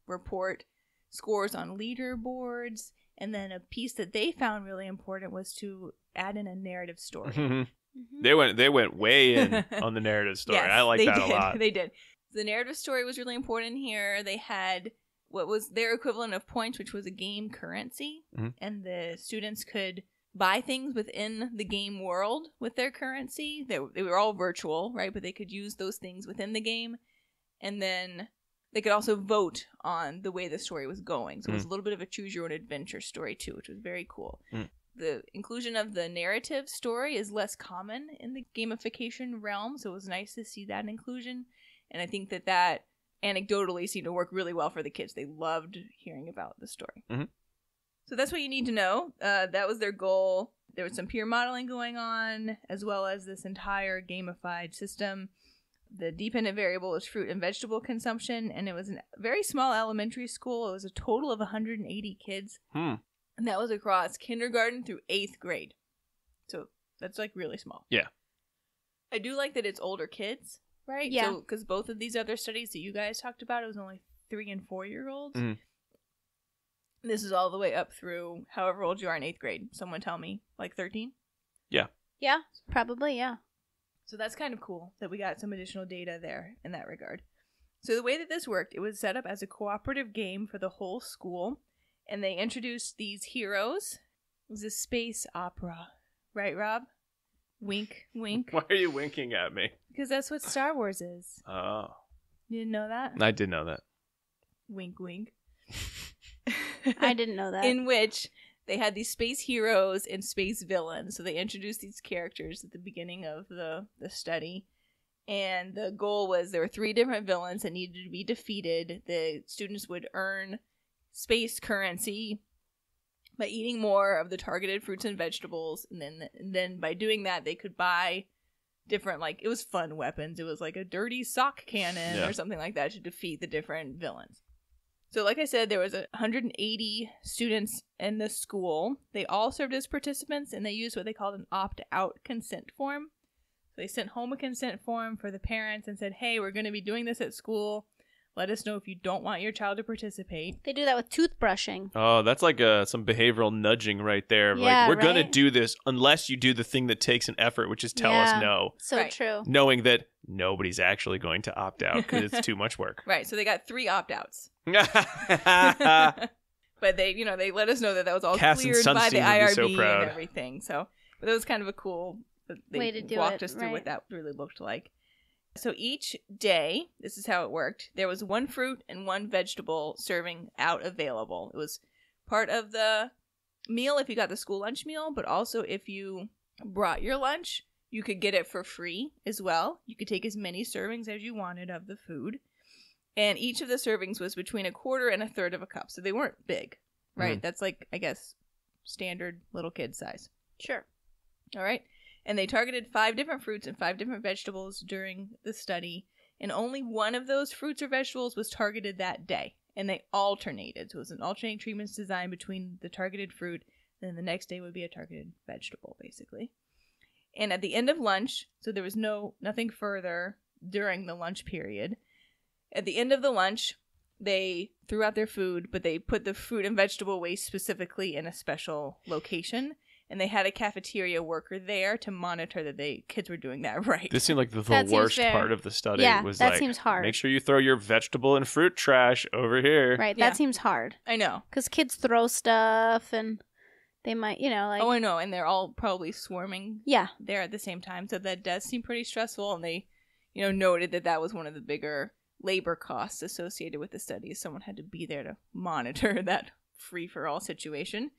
report scores on leaderboards, and then a piece that they found really important was to add in a narrative story. Mm-hmm. They went way in on the narrative story. Yes, I like they that did. a lot. They did. The narrative story was really important here. They had what was their equivalent of points, which was a game currency, and the students could buy things within the game world with their currency. They were all virtual, right? But they could use those things within the game, and then they could also vote on the way the story was going. So it was a little bit of a choose-your-own-adventure story, too, which was very cool. The inclusion of the narrative story is less common in the gamification realm, so it was nice to see that inclusion. And I think that anecdotally seemed to work really well for the kids. They loved hearing about the story. So that's what you need to know. That was their goal. There was some peer modeling going on, as well as this entire gamified system. The dependent variable was fruit and vegetable consumption, and it was a very small elementary school. It was a total of 180 kids. And that was across kindergarten through 8th grade. So that's like really small. Yeah. I do like that it's older kids, right? Yeah. So, because both of these other studies that you guys talked about, it was only 3 and 4 year olds. This is all the way up through however old you are in 8th grade. Someone tell me, like 13? Yeah, probably, yeah. So that's kind of cool that we got some additional data there in that regard. So the way that this worked, it was set up as a cooperative game for the whole school, and they introduced these heroes. It was a space opera. Right, Rob? Wink, wink. Why are you winking at me? Because that's what Star Wars is. Oh. You didn't know that? I did know that. Wink, wink. I didn't know that. In which they had these space heroes and space villains. So they introduced these characters at the beginning of the study. And the goal was there were 3 different villains that needed to be defeated. The students would earn space currency by eating more of the targeted fruits and vegetables, and then by doing that, they could buy different, like, it was fun weapons. It was like a dirty sock cannon or something like that to defeat the different villains. So like I said, there was 180 students in the school. They all served as participants, and they used what they called an opt-out consent form. So they sent home a consent form for the parents and said, hey, we're going to be doing this at school. Let us know if you don't want your child to participate. They do that with toothbrushing. Oh, that's like some behavioral nudging right there. Yeah, like, we're going to right? do this unless you do the thing that takes an effort, which is tell us no. So Right. true. Knowing that nobody's actually going to opt out because it's too much work. Right, so they got 3 opt-outs. Cass But they let us know that was all and cleared by the Sunstein would be IRB so proud. and everything. So, but that was kind of a cool they Way to do walked it, us through what right. that really looked like. So each day, this is how it worked. There was 1 fruit and 1 vegetable serving out available. It was part of the meal if you got the school lunch meal, but also if you brought your lunch, you could get it for free as well. You could take as many servings as you wanted of the food. And each of the servings was between 1/4 and 1/3 of a cup. So they weren't big, right? That's like, I guess, standard little kid size. Sure. All right. And they targeted 5 different fruits and 5 different vegetables during the study. And only one of those fruits or vegetables was targeted that day. And they alternated. So it was an alternating treatments designed between the targeted fruit, and then the next day would be a targeted vegetable, basically. And at the end of lunch, so there was nothing further during the lunch period. At the end of the lunch, they threw out their food, but they put the fruit and vegetable waste specifically in a special location. And they had a cafeteria worker there to monitor that kids were doing that right. This seemed like the That seems worst fair. part of the study. Yeah, was that like, seems hard. Make sure you throw your vegetable and fruit trash over here. Right. Yeah. That seems hard. I know. Because kids throw stuff and they might, like. Oh, I know. And they're all probably swarming Yeah. there at the same time. So that does seem pretty stressful. And they, noted that was one of the bigger labor costs associated with the study. Someone had to be there to monitor that free-for-all situation.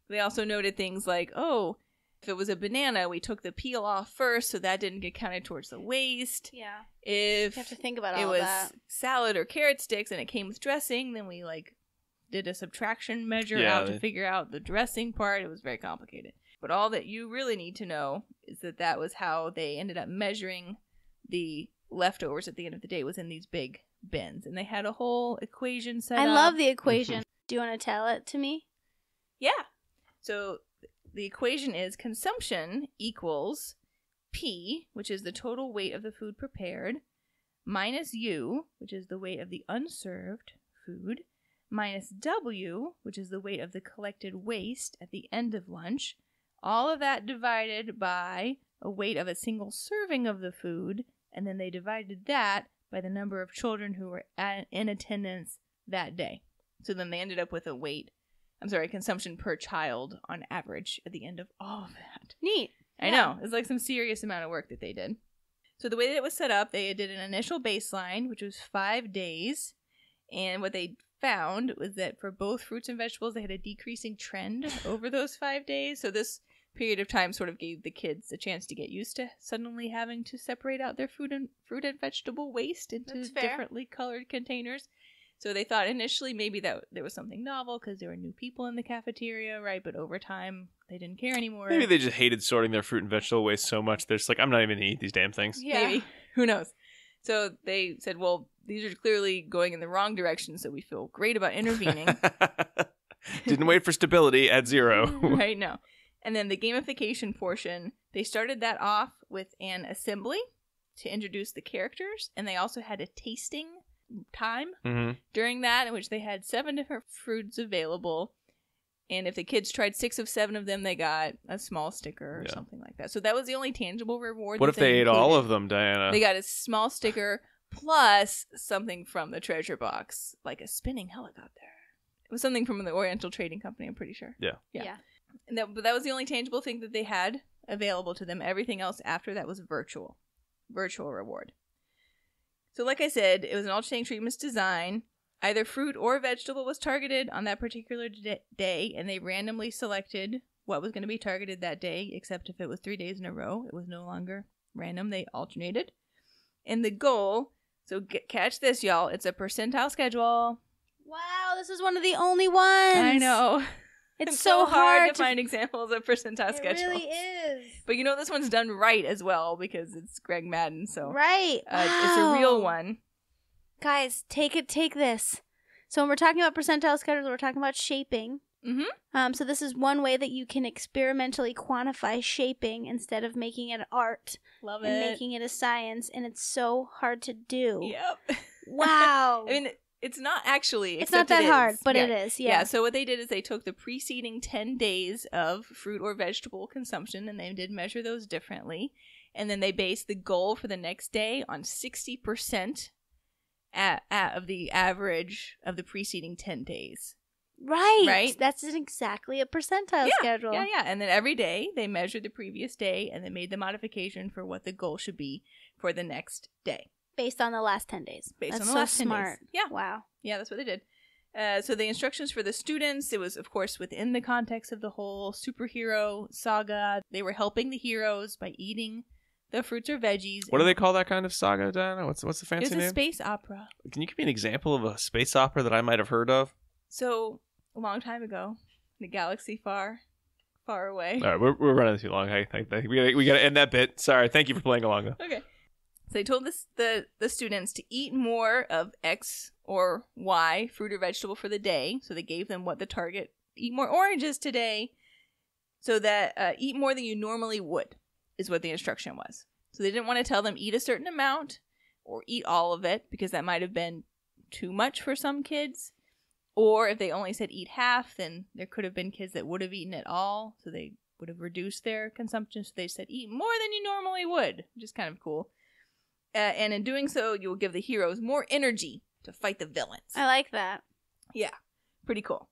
They also noted things like, if it was a banana, we took the peel off first, so that didn't get counted towards the waste. Yeah. If You have to think about it all was that. salad or carrot sticks and it came with dressing, then we did a subtraction measure Yeah, out to figure out the dressing part. It was very complicated. But all that you really need to know is that was how they ended up measuring the leftovers at the end of the day, was in these big bins. And they had a whole equation set I up. love the equation. Do you want to tell it to me? Yeah. So the equation is consumption equals P, which is the total weight of the food prepared, minus U, which is the weight of the unserved food, minus W, which is the weight of the collected waste at the end of lunch. All of that divided by a weight of a single serving of the food, and then they divided that by the number of children who were in attendance that day. So then they ended up with consumption per child on average at the end of all of that. Neat. I know. It's like some serious amount of work that they did. So the way that it was set up, they did an initial baseline, which was 5 days. And what they found was that for both fruits and vegetables, they had a decreasing trend over those 5 days. So this period of time sort of gave the kids a chance to get used to suddenly having to separate out their fruit and vegetable waste into That's fair. differently colored containers. So they thought initially maybe that there was something novel because there were new people in the cafeteria, right? But over time, they didn't care anymore. Maybe they just hated sorting their fruit and vegetable waste so much. They're just like, I'm not even going to eat these damn things. Yeah. Maybe. Who knows? So they said, well, these are clearly going in the wrong direction, so we feel great about intervening. Didn't wait for stability at 0. Right? No. And then the gamification portion, they started that off with an assembly to introduce the characters, and they also had a tasting time Mm-hmm. during that, in which they had 7 different fruits available. And if the kids tried 6 of 7 of them, they got a small sticker or something like that. So that was the only tangible reward. What if they ate all of them, Diana? They got a small sticker plus something from the treasure box, like a spinning helicopter. It was something from the Oriental Trading Company, I'm pretty sure. Yeah. And but that was the only tangible thing that they had available to them. Everything else after that was virtual reward. So like I said, it was an alternating treatments design. Either fruit or vegetable was targeted on that particular day, and they randomly selected what was going to be targeted that day, except if it was 3 days in a row. It was no longer random. They alternated. And the goal, so catch this, y'all, it's a percentile schedule. Wow, this is one of the only ones. I know. It's so hard to find examples of percentile schedules. It really is. But this one's done right as well because it's Greg Madden. So right. It's a real one. Guys, take this. So when we're talking about percentile schedules, we're talking about shaping. Mm-hmm. So this is one way that you can experimentally quantify shaping instead of making it art. Love and it. making it a science, and it's so hard to do. Yep. Wow. I mean, it's not actually. It's not that hard, but yeah. it is. Yeah. So what they did is they took the preceding 10 days of fruit or vegetable consumption, and they did measure those differently. And then they based the goal for the next day on 60% of the average of the preceding 10 days. Right. That's exactly a percentile schedule. Yeah. And then every day they measured the previous day and then made the modification for what the goal should be for the next day. Based on the last 10 days. Based on the last 10 smart. days. Yeah. Wow. Yeah, that's what they did. So the instructions for the students, it was, of course, within the context of the whole superhero saga. They were helping the heroes by eating the fruits or veggies. What do they call that kind of saga, Diana? What's the fancy name? It's a name? space opera. Can you give me an example of a space opera that I might have heard of? So, a long time ago, in a galaxy far, far away. All right, we're running too long. I think we got to end that bit. Sorry, thank you for playing along, though. Okay. So they told the students to eat more of X or Y fruit or vegetable for the day. So they gave them what the target, eat more oranges today, so that eat more than you normally would is what the instruction was. So they didn't want to tell them eat a certain amount or eat all of it because that might have been too much for some kids. Or if they only said eat half, then there could have been kids that would have eaten it all. So they would have reduced their consumption. So they said eat more than you normally would, which is kind of cool. And in doing so, you will give the heroes more energy to fight the villains. I like that. Yeah, pretty cool.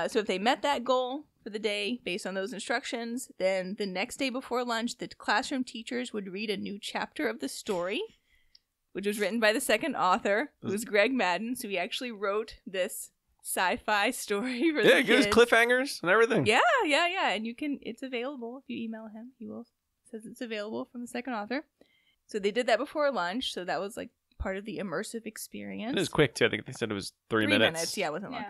So if they met that goal for the day based on those instructions, then the next day before lunch, the classroom teachers would read a new chapter of the story, which was written by the second author, who was Greg Madden. So he actually wrote this sci-fi story for the kids. Yeah, give us cliffhangers and everything. Yeah. And it's available if you email him. Says it's available from the second author. So they did that before lunch. So that was like part of the immersive experience. It was quick too. I think they said it was 3 minutes. Yeah, it wasn't long.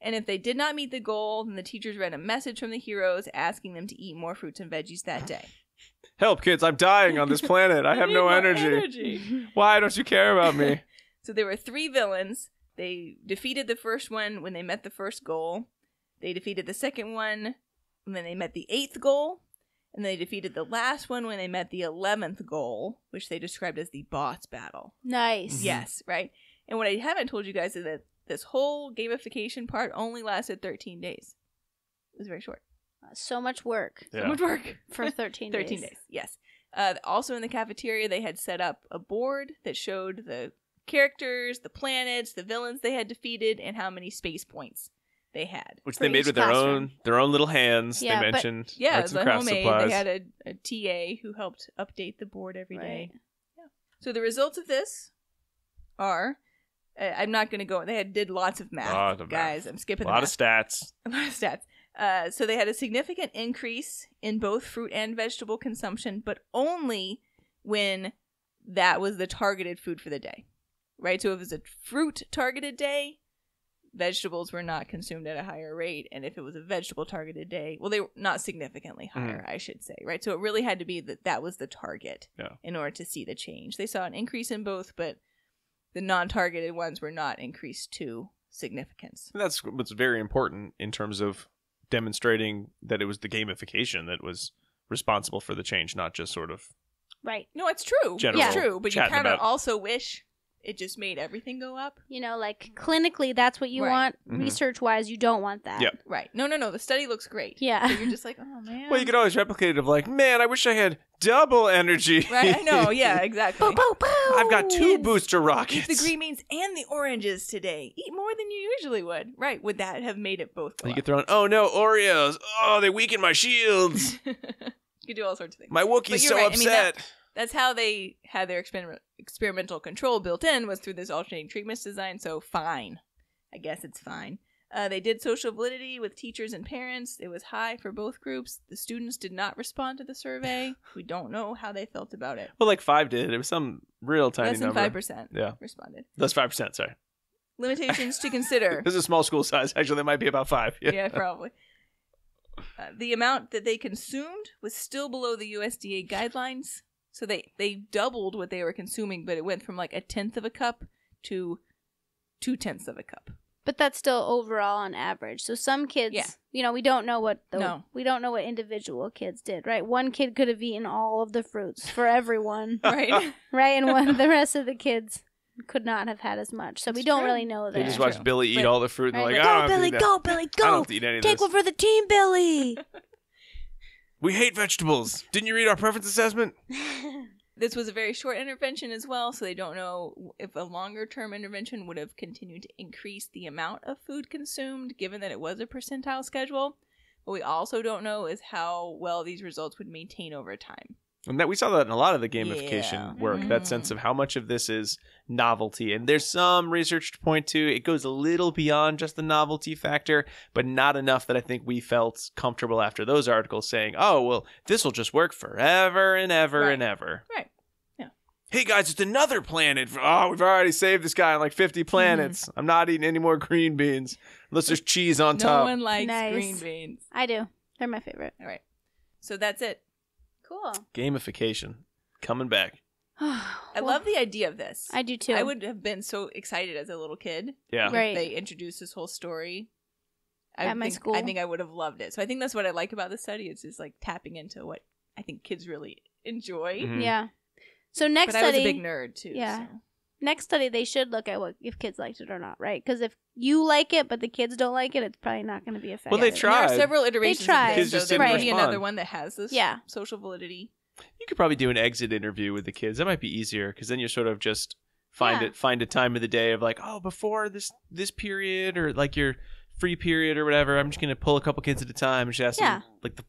And if they did not meet the goal, then the teachers read a message from the heroes asking them to eat more fruits and veggies that day. Help, kids, I'm dying on this planet. I have no energy. Why don't you care about me? So there were 3 villains. They defeated the first one when they met the first goal. They defeated the second one when they met the 8th goal. And they defeated the last one when they met the 11th goal, which they described as the boss battle. Nice. Yes, right? And what I haven't told you guys is that this whole gamification part only lasted 13 days. It was very short. So much work. Yeah. So much work. For 13 days. 13 days, yes. Also in the cafeteria, they had set up a board that showed the characters, the planets, the villains they had defeated, and how many space points they had. Which For they made each with classroom. their own little hands. Yeah, they but- mentioned Yeah, arts and the crafts homemade. supplies. They had a TA who helped update the board every day. Right. Yeah. So the results of this are, I'm not going to go. They did lots of math, Lot of guys. math. I'm skipping a lot of the stats. math. A lot of stats. So they had a significant increase in both fruit and vegetable consumption, but only when that was the targeted food for the day. Right? So if it was a fruit targeted day, vegetables were not consumed at a higher rate. And if it was a vegetable targeted day, well, they were not significantly higher, I should say. Right? So it really had to be that was the target in order to see the change. They saw an increase in both, but the non-targeted ones were not increased to significance. And that's what's very important in terms of demonstrating that it was the gamification that was responsible for the change, not just sort of Right. No, it's true. General It's true, but you chatting kind of about- also wish it just made everything go up. You know, like clinically, that's what you Right. want. Mhm. Research-wise, you don't want that. Yep. Right. No. The study looks great. Yeah. So you're just like, oh, man. Well, you could always replicate it of like, man, I wish I had double energy. Right, I know. Yeah, exactly. Boo, boo, boo. I've got 2 Kids, booster Eat rockets. the green beans and the oranges today. Eat more than you usually would. Right. Would that have made it both go You up? could throw in, oh no, Oreos. Oh, they weaken my shields. You could do all sorts of things. My Wookiee's But you're so right. I mean, upset. That's how they had their experimental control built in, was through this alternating treatments design. So fine. I guess it's fine. They did social validity with teachers and parents. It was high for both groups. The students did not respond to the survey. We don't know how they felt about it. Well, like 5 did. It was some real tiny Less than number. 5% Yeah. responded. That's 5%, sorry. Limitations to consider. This is a small school size. Actually, that might be about 5. Yeah, probably. The amount that they consumed was still below the USDA guidelines. So they doubled what they were consuming, but it went from like 1/10 of a cup to 2/10 of a cup. But that's still overall on average. So some kids, we don't know what individual kids did, right? One kid could have eaten all of the fruits for everyone, Right? right, and the rest of the kids could not have had as much. So we don't really know that. They just watched Billy eat all the fruit, and they're like, go, Billy, go, Billy, go! I don't have to eat any of Take this. one for the team, Billy. We hate vegetables. Didn't you read our preference assessment? This was a very short intervention as well, so they don't know if a longer-term intervention would have continued to increase the amount of food consumed, given that it was a percentile schedule. What we also don't know is how well these results would maintain over time. And that we saw that in a lot of the gamification work, that sense of how much of this is novelty. And there's some research to point to. It goes a little beyond just the novelty factor, but not enough that I think we felt comfortable after those articles saying, oh, well, this will just work forever and ever and ever. Right. Yeah. Hey, guys, it's another planet. Oh, we've already saved this guy on like 50 planets. I'm not eating any more green beans unless there's cheese on top. No one likes green beans. I do. They're my favorite. All right. So that's it. Cool. Gamification. Coming back. I love the idea of this. I do too. I would have been so excited as a little kid. Yeah. If Right. they introduced this whole story. At my school. I think I would have loved it. So I think that's what I like about the study. It's just like tapping into what I think kids really enjoy. Mhm. Yeah. So next But study. I was a big nerd too. Yeah. So. Next study, they should look at if kids liked it or not, right? Because if you like it, but the kids don't like it, it's probably not going to be effective. Well, they There tried. are several iterations tried. of Kids this, just so there didn't may be respond. another one that has this Yeah. social validity. You could probably do an exit interview with the kids. That might be easier because then you're sort of just find a time of the day of like, oh, before this period or like your free period or whatever. I'm just gonna pull a couple kids at a time and just ask them like the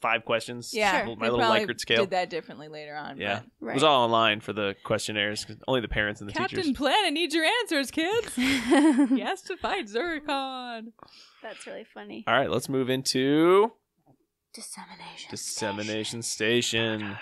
5 questions. Yeah, my they little probably Likert scale. did that differently later on. Yeah, but- it was all online for the questionnaires. 'Cause only the parents and the Captain teachers. Planet needs your answers, kids. He has to fight Zurkon. That's really funny. All right, let's move into Dissemination station.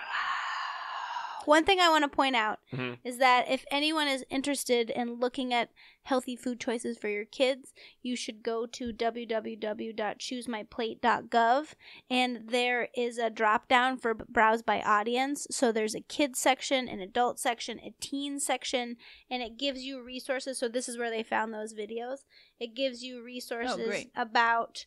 One thing I want to point out Mhm. is that if anyone is interested in looking at healthy food choices for your kids, you should go to www.choosemyplate.gov, and there is a drop down for browse by audience. So there's a kids section, an adult section, a teen section, and it gives you resources. So this is where they found those videos. It gives you resources about,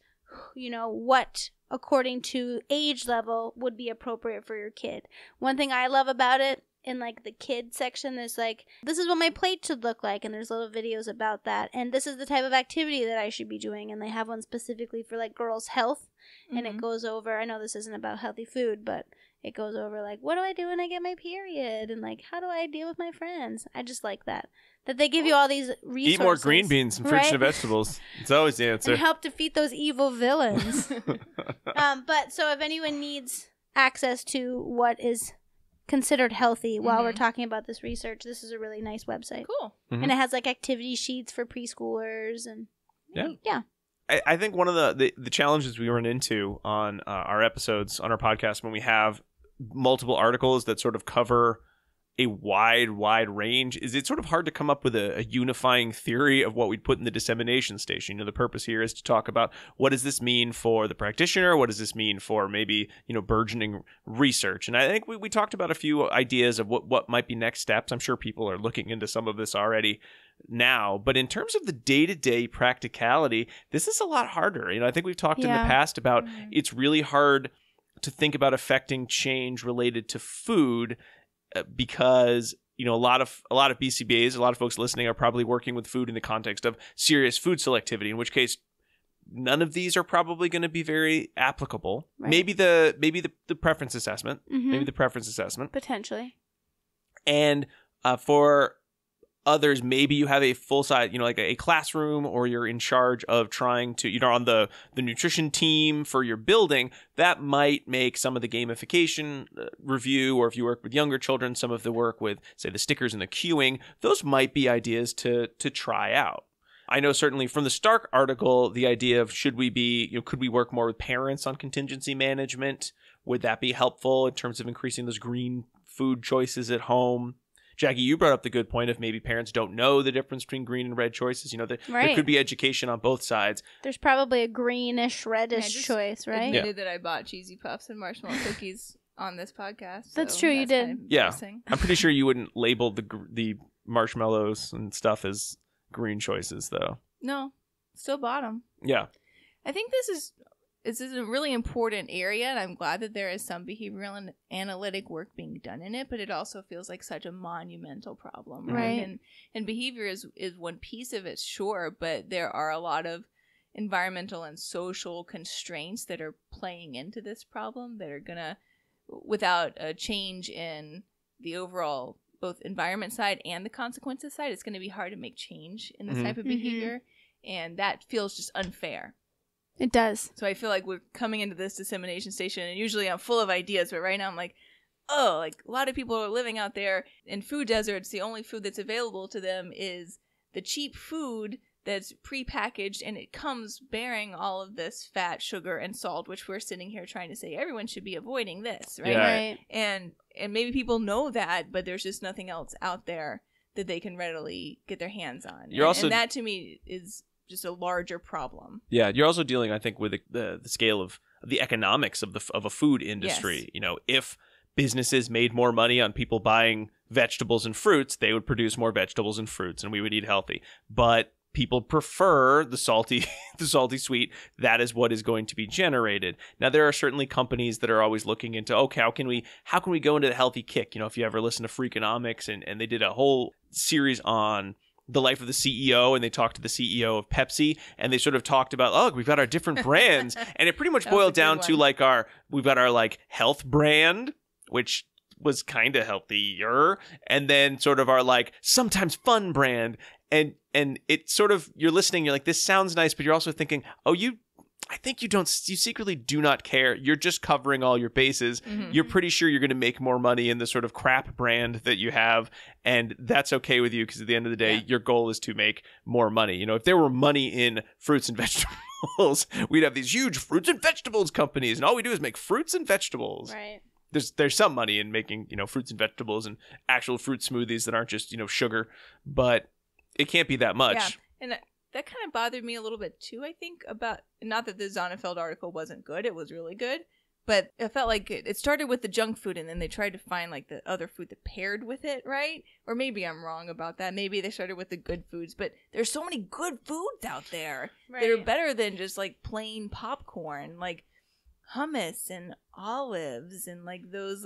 what according to age level would be appropriate for your kid. One thing I love about it, in like the kid section, there's like, this is what my plate should look like, and there's little videos about that, and this is the type of activity that I should be doing, and they have one specifically for like girls' health, and it goes over, I know this isn't about healthy food, but it goes over like, what do I do when I get my period, and like, how do I deal with my friends? I just like that they give you all these resources. Eat more green beans and fruits and vegetables. It's always the answer. And help defeat those evil villains. But so if anyone needs access to what is considered healthy while we're talking about this research, this is a really nice website. Cool. Mhm. And it has like activity sheets for preschoolers and yeah. I think one of the challenges we run into on our episodes on our podcast when we have multiple articles that sort of cover a wide range is it's sort of hard to come up with a unifying theory of what we'd put in the dissemination station. The purpose here is to talk about what does this mean for the practitioner? What does this mean for maybe, burgeoning research? And I think we talked about a few ideas of what might be next steps. I'm sure people are looking into some of this already now, but in terms of the day-to-day practicality, this is a lot harder. I think we've talked in the past about it's really hard to think about affecting change related to food because a lot of BCBAs, a lot of folks listening are probably working with food in the context of serious food selectivity, in which case none of these are probably going to be very applicable. Right. Maybe the preference assessment, Mm-hmm. Potentially. and for others, maybe you have a full size, like a classroom, or you're in charge of trying to, on the nutrition team for your building. That might make some of the gamification review, or if you work with younger children, some of the work with, say, the stickers and the queuing. Those might be ideas to try out. I know certainly from the Stark article, the idea of could we work more with parents on contingency management? Would that be helpful in terms of increasing those green food choices at home? Jackie, you brought up the good point of maybe parents don't know the difference between green and red choices. You know, there could be education on both sides. There's probably a greenish, reddish choice, right? Admitted that I bought cheesy puffs and marshmallow cookies on this podcast. That's true, you did. Yeah, I'm pretty sure you wouldn't label the marshmallows and stuff as green choices, though. No, still bought them. Yeah. I think this is a really important area, and I'm glad that there is some behavioral and analytic work being done in it, but it also feels like such a monumental problem, right? And behavior is one piece of it, sure, but there are a lot of environmental and social constraints that are playing into this problem that are gonna, without a change in the overall both environment side and the consequences side, it's going to be hard to make change in this type of behavior, and that feels just unfair. It does. So I feel like we're coming into this dissemination station, and usually I'm full of ideas, but right now I'm like, oh, like a lot of people are living out there in food deserts. The only food that's available to them is the cheap food that's prepackaged, and it comes bearing all of this fat, sugar, and salt, which we're sitting here trying to say everyone should be avoiding this, right? Yeah. Right. And maybe people know that, but there's just nothing else out there that they can readily get their hands on. And that to me is just a larger problem. Yeah, you're also dealing, I think, with the scale of the economics of a food industry. Yes. You know, if businesses made more money on people buying vegetables and fruits, they would produce more vegetables and fruits, and we would eat healthy. But people prefer the salty sweet. That is what is going to be generated. Now, there are certainly companies that are always looking into, okay, how can we go into the healthy kick? You know, if you ever listen to Freakonomics, and they did a whole series on the life of the CEO, and they talked to the CEO of Pepsi, and they sort of talked about, oh, we've got our different brands, and it pretty much boiled down to we've got our health brand, which was kind of healthier, and then sort of our sometimes fun brand, and it's sort of, you're listening, you're like, this sounds nice, but you're also thinking, oh, I think you secretly do not care. You're just covering all your bases. Mm-hmm. You're pretty sure you're going to make more money in the sort of crap brand that you have, and that's okay with you, because at the end of the day, your goal is to make more money. You know, if there were money in fruits and vegetables, we'd have these huge fruits and vegetables companies, and all we do is make fruits and vegetables. Right. There's some money in making, fruits and vegetables and actual fruit smoothies that aren't just, sugar, but it can't be that much. Yeah, and that kind of bothered me a little bit too, I think, about, not that the Zonneveld article wasn't good, it was really good, but it felt like it started with the junk food, and then they tried to find the other food that paired with it, right? Or maybe I'm wrong about that. Maybe they started with the good foods, but there's so many good foods out there that are better than just plain popcorn, like hummus and olives and those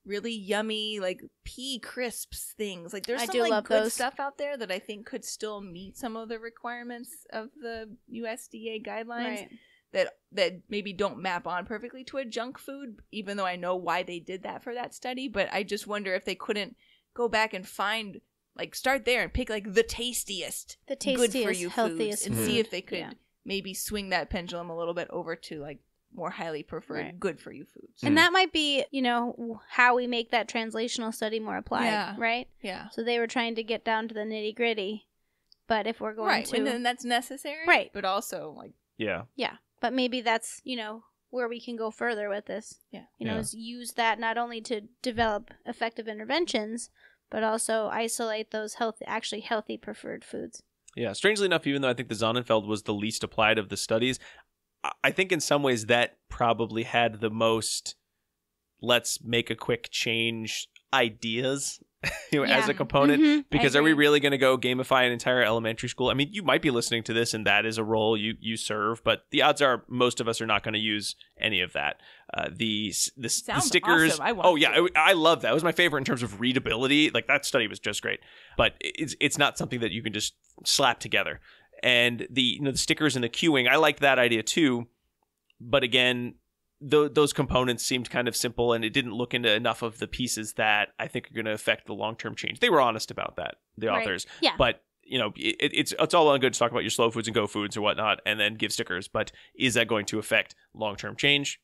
really yummy pea crisps things. There's some good stuff out there that I think could still meet some of the requirements of the USDA guidelines that maybe don't map on perfectly to a junk food, even though I know why they did that for that study. But I just wonder if they couldn't go back and find start there and pick the tastiest good for you healthiest foods, and food. see if they could maybe swing that pendulum a little bit over to more highly preferred good for you foods. And that might be, how we make that translational study more applied, right? Yeah. So they were trying to get down to the nitty gritty, but if we're going to... and then that's necessary. Right. But also, Yeah. Yeah. But maybe that's, where we can go further with this. Yeah. Is use that not only to develop effective interventions, but also isolate those healthy preferred foods. Yeah. Strangely enough, even though I think the Zonneveld was the least applied of the studies, I think in some ways that probably had the most let's make a quick change ideas as a component. Mm-hmm. Because are we really going to go gamify an entire elementary school? I mean, you might be listening to this and that is a role you serve, but the odds are most of us are not going to use any of that. The stickers. Awesome. I love that. It was my favorite in terms of readability. That study was just great, but it's not something that you can just slap together. And the stickers and the queuing, I liked that idea too. But again, those components seemed kind of simple, and it didn't look into enough of the pieces that I think are going to affect the long-term change. They were honest about that, the authors. Yeah. But it's all well and good to talk about your slow foods and go foods or whatnot, and then give stickers. But is that going to affect long-term change?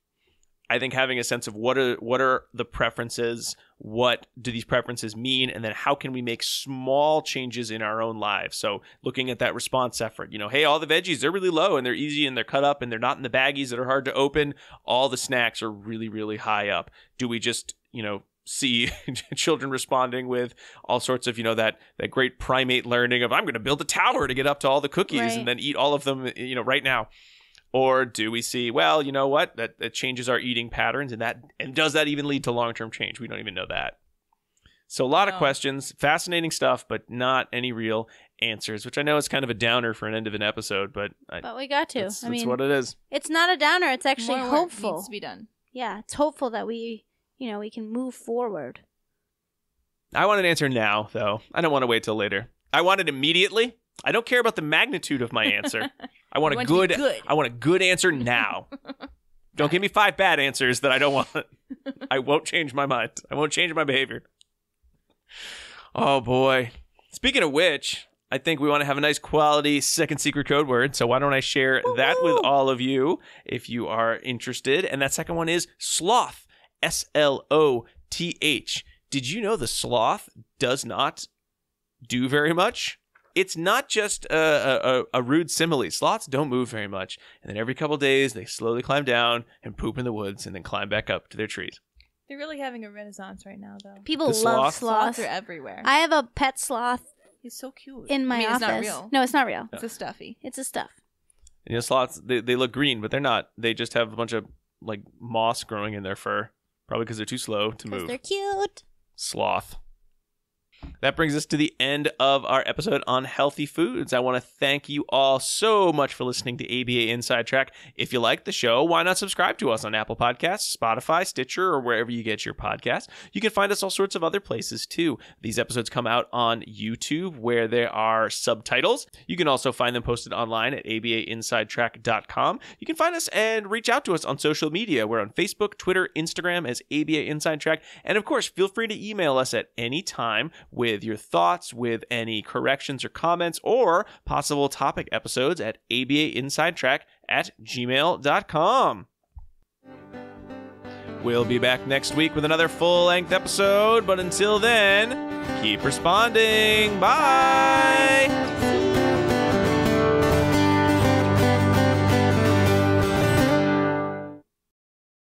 I think having a sense of what are the preferences, what do these preferences mean, and then how can we make small changes in our own lives? So looking at that response effort, hey, all the veggies, they're really low and they're easy and they're cut up and they're not in the baggies that are hard to open. All the snacks are really, really high up. Do we just, see children responding with all sorts of, that great primate learning of, I'm going to build a tower to get up to all the cookies and then eat all of them, right now? Or do we see, well, you know what, that changes our eating patterns, and does that even lead to long-term change? We don't even know that. So a lot of questions, fascinating stuff, but not any real answers, which I know is kind of a downer for an end of an episode, but we got to. That's what it is. It's not a downer. It's actually More hopeful. work needs to be done. Yeah, it's hopeful that we can move forward. I want an answer now, though. I don't want to wait till later. I want it immediately. I don't care about the magnitude of my answer. I want a good. I want a good answer now. Don't give me 5 bad answers that I don't want. I won't change my mind. I won't change my behavior. Oh boy. Speaking of which, I think we want to have a nice quality second secret code word. So why don't I share that with all of you if you are interested? And that second one is sloth. S-L-O-T-H. Did you know the sloth does not do very much? It's not just a rude simile. Sloths don't move very much. And then every couple days, they slowly climb down and poop in the woods and then climb back up to their trees. They're really having a renaissance right now, though. People love sloths. Sloths are everywhere. I have a pet sloth. He's so cute. In my office. It's not real. No, it's not real. It's a stuffy. It's a stuff. And sloths, they look green, but they're not. They just have a bunch of moss growing in their fur. Probably because they're too slow to move. Because they're cute. Sloth. That brings us to the end of our episode on healthy foods. I want to thank you all so much for listening to ABA Inside Track. If you like the show, why not subscribe to us on Apple Podcasts, Spotify, Stitcher, or wherever you get your podcasts? You can find us all sorts of other places too. These episodes come out on YouTube where there are subtitles. You can also find them posted online at abainsidetrack.com. You can find us and reach out to us on social media. We're on Facebook, Twitter, Instagram as ABA Inside Track. And of course, feel free to email us at any time with your thoughts, with any corrections or comments, or possible topic episodes at abainsidetrack@gmail.com. We'll be back next week with another full-length episode, but until then, keep responding. Bye!